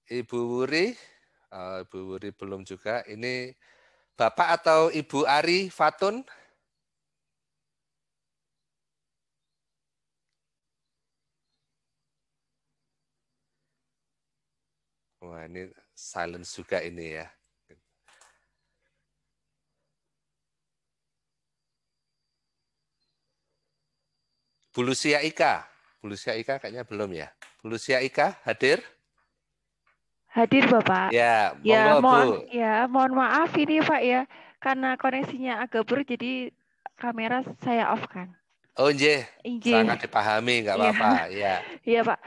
Ibu Wuri? Ibu Wuri belum juga. Ini Bapak atau Ibu Ari Fatun? Wah, ini silence juga ini ya. Bu Lucia Ika kayaknya belum ya. Bu Lucia Ika hadir? Hadir Bapak. Ya, monggo, Bu. Mohon maaf ini Pak ya, karena koneksinya agak buruk jadi kamera saya off kan. Oh iya, sangat dipahami, nggak apa-apa. Ya. Iya Pak.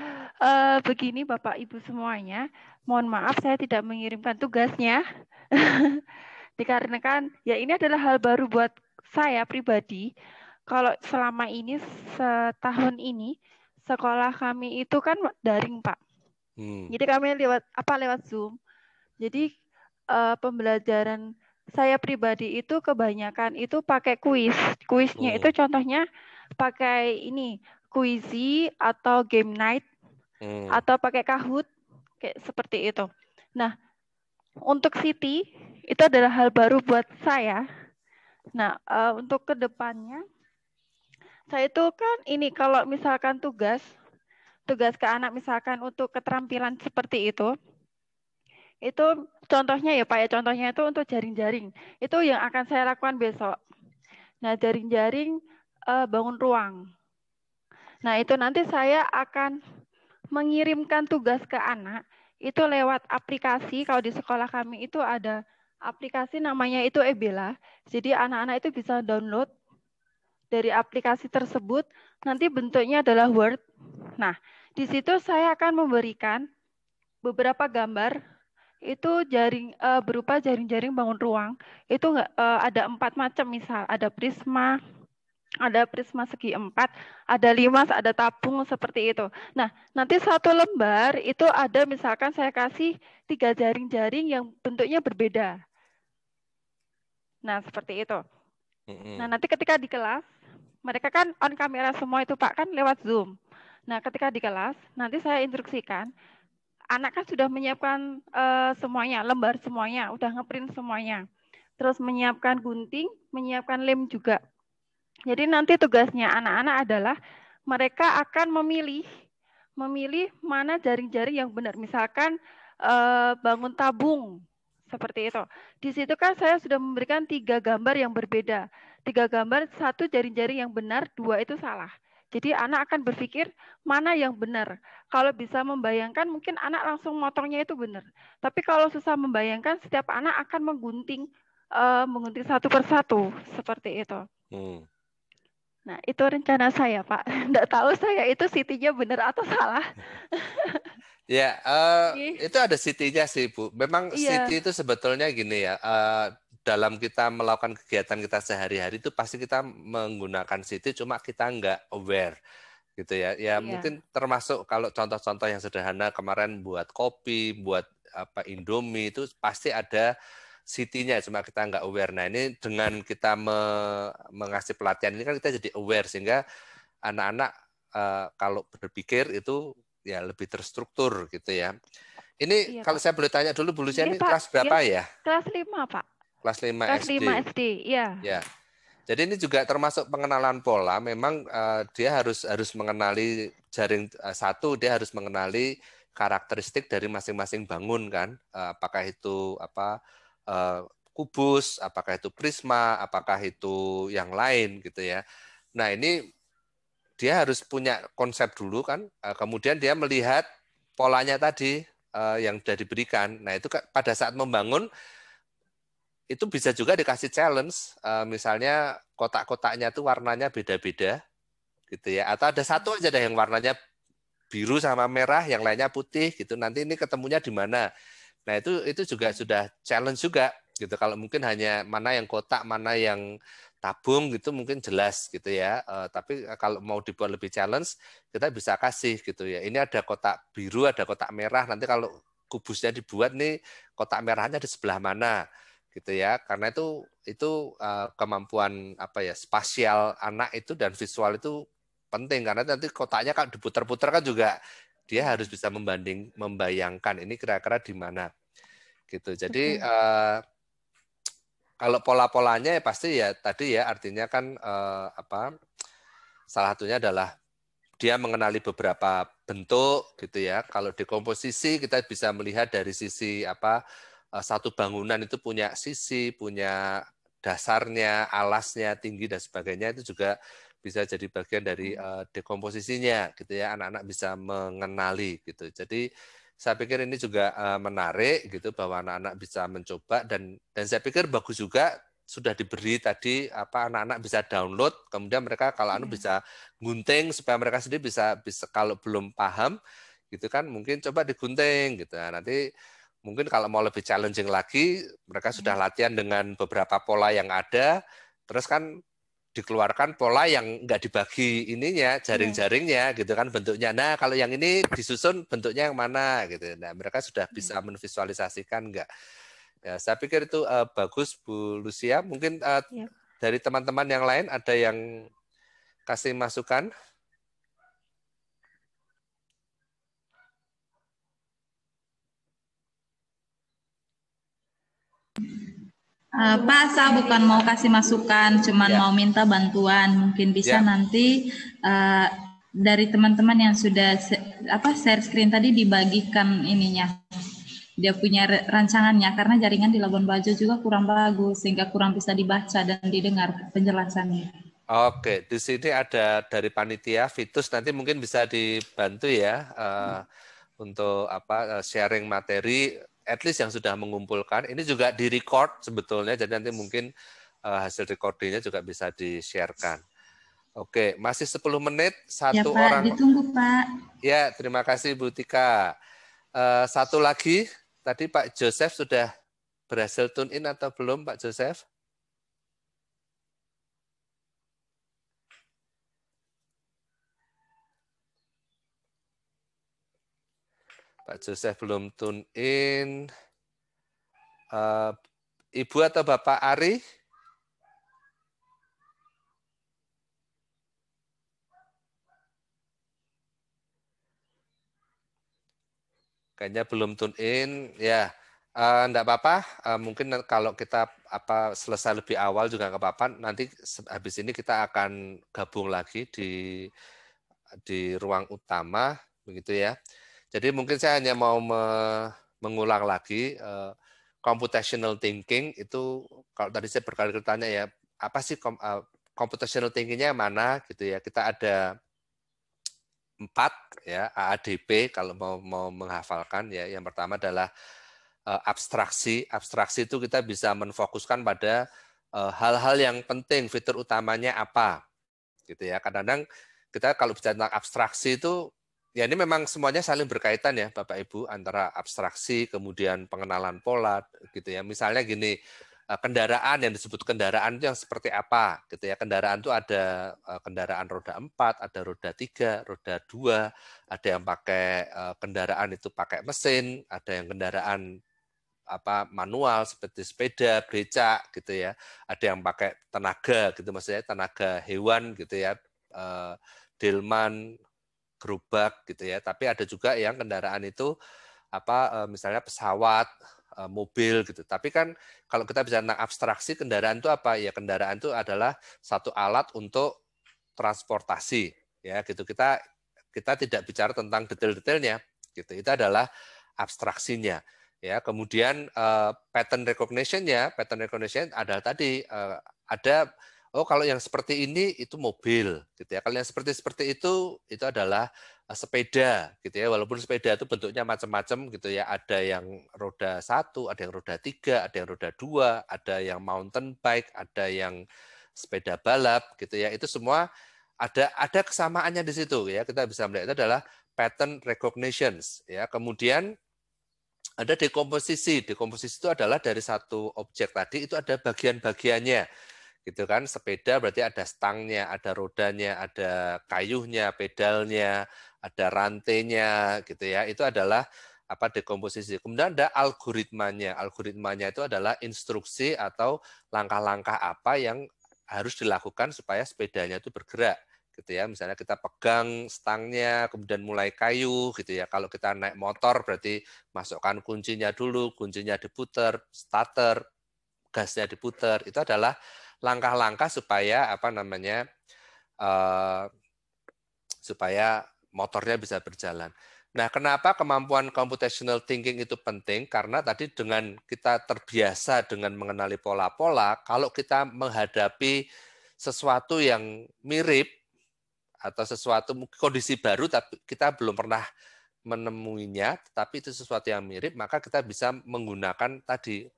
Begini Bapak Ibu semuanya, mohon maaf saya tidak mengirimkan tugasnya. Dikarenakan ya ini adalah hal baru buat saya pribadi. Kalau selama ini setahun ini sekolah kami itu kan daring Pak. Jadi kami lewat Zoom. Jadi pembelajaran saya pribadi itu kebanyakan itu pakai kuis. Kuisnya itu contohnya pakai ini Quizy atau Game Night. atau pakai Kahoot kayak seperti itu. Nah, untuk Siti itu adalah hal baru buat saya. Nah, untuk kedepannya saya itu kan ini kalau misalkan tugas ke anak misalkan untuk keterampilan seperti itu contohnya ya Pak ya, contohnya itu untuk jaring-jaring. Itu yang akan saya lakukan besok. Nah, jaring-jaring bangun ruang. Nah, itu nanti saya akan mengirimkan tugas ke anak itu lewat aplikasi. Kalau di sekolah kami itu ada aplikasi namanya itu Ebela. Jadi anak-anak itu bisa download dari aplikasi tersebut, nanti bentuknya adalah Word. Nah, di situ saya akan memberikan beberapa gambar itu berupa jaring-jaring bangun ruang. Itu ada 4 macam, misal ada prisma segi 4, ada 5, ada tabung seperti itu. Nah, nanti satu lembar itu ada misalkan saya kasih 3 jaring-jaring yang bentuknya berbeda. Nah, seperti itu. Nah, nanti ketika di kelas, mereka kan on kamera semua itu Pak, kan lewat Zoom. Nah, ketika di kelas, nanti saya instruksikan, anak kan sudah menyiapkan semuanya, lembar semuanya, udah ngeprint semuanya. Terus menyiapkan gunting, menyiapkan lem juga. Jadi nanti tugasnya anak-anak adalah mereka akan memilih mana jaring-jaring yang benar. Misalkan bangun tabung, seperti itu. Di situ kan saya sudah memberikan 3 gambar yang berbeda. 3 gambar, 1 jaring-jaring yang benar, 2 itu salah. Jadi anak akan berpikir mana yang benar. Kalau bisa membayangkan mungkin anak langsung motongnya itu benar. Tapi kalau susah membayangkan, setiap anak akan menggunting satu persatu seperti itu. Nah, itu rencana saya, Pak. Nggak tahu saya itu Siti-nya benar atau salah. Ya, itu ada Siti-nya sih, Bu. Memang Siti itu sebetulnya gini ya, dalam kita melakukan kegiatan kita sehari-hari itu pasti kita menggunakan Siti, cuma kita nggak aware. Gitu ya. Ya mungkin termasuk kalau contoh-contoh yang sederhana kemarin buat kopi, buat Indomie itu pasti ada Siti-nya, cuma kita nggak aware. Nah, ini dengan kita mengasih pelatihan ini kan kita jadi aware sehingga anak-anak kalau berpikir itu ya lebih terstruktur gitu ya. Ini kalau saya boleh tanya dulu Bu Lucia, ini kelas berapa ya? Kelas 5, Pak. Kelas 5 kelas SD. 5 SD, ya. Ya. Jadi ini juga termasuk pengenalan pola. Memang dia harus mengenali jaring satu, dia harus mengenali karakteristik dari masing-masing bangun kan. Apakah itu kubus, apakah itu prisma, apakah itu yang lain gitu ya. Nah, ini dia harus punya konsep dulu kan. Kemudian dia melihat polanya tadi yang sudah diberikan. Nah, itu pada saat membangun itu bisa juga dikasih challenge, misalnya kotak-kotaknya tuh warnanya beda-beda, gitu ya. Atau ada satu aja deh yang warnanya biru sama merah, yang lainnya putih, gitu. Nanti ini ketemunya di mana? Nah itu juga sudah challenge juga, gitu. Kalau mungkin hanya mana yang kotak, mana yang tabung, gitu mungkin jelas, gitu ya. Tapi kalau mau dibuat lebih challenge, kita bisa kasih, gitu ya. Ini ada kotak biru, ada kotak merah. Nanti kalau kubusnya dibuat nih, kotak merahnya di sebelah mana? Gitu ya, karena itu kemampuan spasial anak itu dan visual itu penting, karena nanti kotaknya kan diputar-putar kan juga dia harus bisa membayangkan ini kira-kira di mana gitu. Jadi kalau pola-polanya ya pasti ya tadi ya, artinya kan salah satunya adalah dia mengenali beberapa bentuk gitu ya. Kalau di komposisi kita bisa melihat dari sisi satu bangunan itu punya sisi, punya dasarnya, alasnya, tinggi dan sebagainya, itu juga bisa jadi bagian dari dekomposisinya gitu ya. Anak-anak bisa mengenali gitu. Jadi saya pikir ini juga menarik gitu bahwa anak-anak bisa mencoba dan saya pikir bagus juga sudah diberi tadi anak-anak bisa download, kemudian mereka kalau bisa gunting supaya mereka sendiri bisa kalau belum paham gitu kan mungkin coba digunting gitu. Nah, nanti mungkin kalau mau lebih challenging lagi, mereka sudah latihan dengan beberapa pola yang ada, terus kan dikeluarkan pola yang nggak dibagi ininya, jaring-jaringnya gitu kan bentuknya. Nah, kalau yang ini disusun bentuknya yang mana gitu. Nah, mereka sudah bisa menvisualisasikan nggak? Ya, saya pikir itu bagus Bu Lucia. Mungkin dari teman-teman yang lain ada yang kasih masukan? Pak, saya bukan mau kasih masukan, cuman mau minta bantuan. Mungkin bisa nanti dari teman-teman yang sudah share screen tadi dibagikan ininya. Dia punya rancangannya, karena jaringan di Labuan Bajo juga kurang bagus, sehingga kurang bisa dibaca dan didengar penjelasannya. Oke, di sini ada dari panitia, Vitus, nanti mungkin bisa dibantu ya untuk sharing materi, at least yang sudah mengumpulkan. Ini juga di-record sebetulnya, jadi nanti mungkin hasil recordingnya juga bisa di-sharekan. Oke, masih 10 menit, satu ya, Pak, orang. Ditunggu, Pak. Ya, terima kasih Bu Tika. Satu lagi, tadi Pak Joseph sudah berhasil tune in atau belum, Pak Joseph? Pak Joseph belum tune in. Ibu atau Bapak Ari? Kayaknya belum tune in. Ya, enggak apa-apa. Mungkin kalau kita selesai lebih awal juga enggak apa-apa. Nanti habis ini kita akan gabung lagi di ruang utama, begitu ya. Jadi mungkin saya hanya mau mengulang lagi. Computational thinking itu, kalau tadi saya berkali-kali tanya ya, apa sih computational thinking-nya mana gitu ya. Kita ada 4 ya, AADP kalau mau menghafalkan ya. Yang pertama adalah abstraksi. Abstraksi itu kita bisa menfokuskan pada hal-hal yang penting, fitur utamanya apa gitu ya. Kadang-kadang kita kalau bicara tentang abstraksi itu ya, ini memang semuanya saling berkaitan ya Bapak Ibu, antara abstraksi kemudian pengenalan pola gitu ya. Misalnya gini, kendaraan, yang disebut kendaraan itu yang seperti apa gitu ya. Kendaraan itu ada kendaraan roda 4, ada roda 3, roda 2, ada yang pakai kendaraan itu pakai mesin, ada yang kendaraan manual seperti sepeda, becak gitu ya. Ada yang pakai tenaga gitu, maksudnya tenaga hewan gitu ya. Delman, gerobak gitu ya. Tapi ada juga yang kendaraan itu misalnya pesawat, mobil gitu. Tapi kan kalau kita bicara tentang abstraksi, kendaraan itu apa? Ya, kendaraan itu adalah satu alat untuk transportasi ya gitu. Kita tidak bicara tentang detail-detailnya gitu. Itu adalah abstraksinya ya. Kemudian pattern recognition-nya, pattern recognition adalah tadi ada kalau yang seperti ini itu mobil gitu ya. Kalau yang seperti itu adalah sepeda gitu ya. Walaupun sepeda itu bentuknya macam-macam gitu ya. Ada yang roda 1, ada yang roda 3, ada yang roda 2, ada yang mountain bike, ada yang sepeda balap gitu ya. Itu semua ada kesamaannya di situ ya. Kita bisa melihat itu adalah pattern recognitions ya. Kemudian ada dekomposisi. Dekomposisi itu adalah dari satu objek tadi itu ada bagian-bagiannya. Gitu kan, sepeda berarti ada stangnya, ada rodanya, ada kayuhnya, pedalnya, ada rantainya gitu ya. Itu adalah dekomposisi. Kemudian ada algoritmanya. Algoritmanya itu adalah instruksi atau langkah-langkah apa yang harus dilakukan supaya sepedanya itu bergerak gitu ya. Misalnya kita pegang stangnya, kemudian mulai kayu gitu ya. Kalau kita naik motor berarti masukkan kuncinya dulu, kuncinya diputer, starter, gasnya diputer. Itu adalah langkah-langkah supaya supaya motornya bisa berjalan. Nah, kenapa kemampuan computational thinking itu penting? Karena tadi dengan kita terbiasa dengan mengenali pola-pola, kalau kita menghadapi sesuatu yang mirip atau sesuatu kondisi baru tapi kita belum pernah menemuinya, tapi itu sesuatu yang mirip, maka kita bisa menggunakan tadi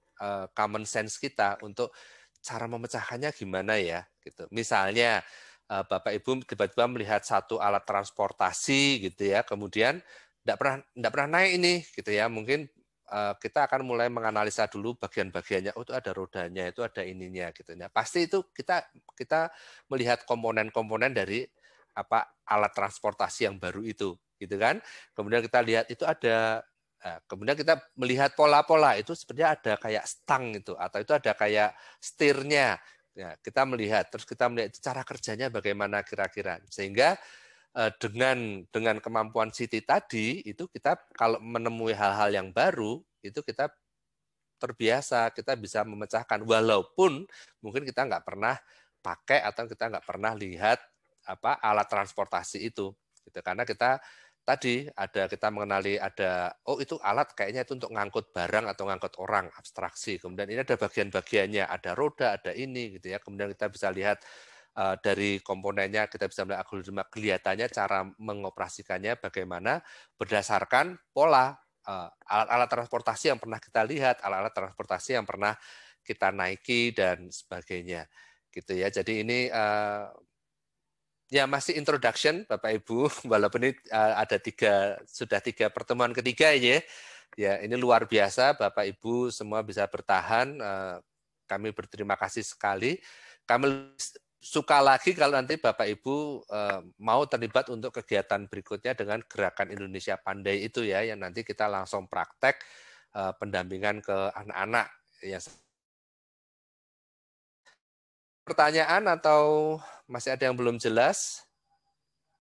common sense kita untuk cara memecahkannya gimana ya gitu. Misalnya Bapak Ibu tiba-tiba melihat satu alat transportasi gitu ya, kemudian enggak pernah naik ini gitu ya. Mungkin kita akan mulai menganalisa dulu bagian-bagiannya. Oh, itu ada rodanya, itu ada ininya gitu ya. Pasti itu kita melihat komponen-komponen dari alat transportasi yang baru itu gitu kan. Kemudian kita lihat itu ada kemudian kita melihat pola-pola itu sebenarnya ada kayak stang itu atau itu ada kayak setirnya. Ya, kita melihat terus kita melihat cara kerjanya bagaimana kira-kira. Sehingga dengan kemampuan Siti tadi itu kita kalau menemui hal-hal yang baru itu kita terbiasa, kita bisa memecahkan walaupun mungkin kita nggak pernah pakai atau kita nggak pernah lihat alat transportasi itu, gitu. Karena kita tadi kita mengenali ada itu alat kayaknya itu untuk ngangkut barang atau ngangkut orang, abstraksi. Kemudian ini ada bagian-bagiannya, ada roda, ada ini, gitu ya. Kemudian kita bisa lihat dari komponennya, kita bisa melihat algoritma, kelihatannya cara mengoperasikannya bagaimana berdasarkan pola alat-alat transportasi yang pernah kita lihat, alat-alat transportasi yang pernah kita naiki dan sebagainya, gitu ya. Jadi ini ya masih introduction Bapak Ibu, walaupun ini ada sudah tiga pertemuan ketiga ini ya. Ini luar biasa Bapak Ibu semua bisa bertahan. Kami berterima kasih sekali. Kami suka lagi kalau nanti Bapak Ibu mau terlibat untuk kegiatan berikutnya dengan Gerakan Indonesia Pandai itu ya, yang nanti kita langsung praktek pendampingan ke anak-anak. Pertanyaan atau masih ada yang belum jelas?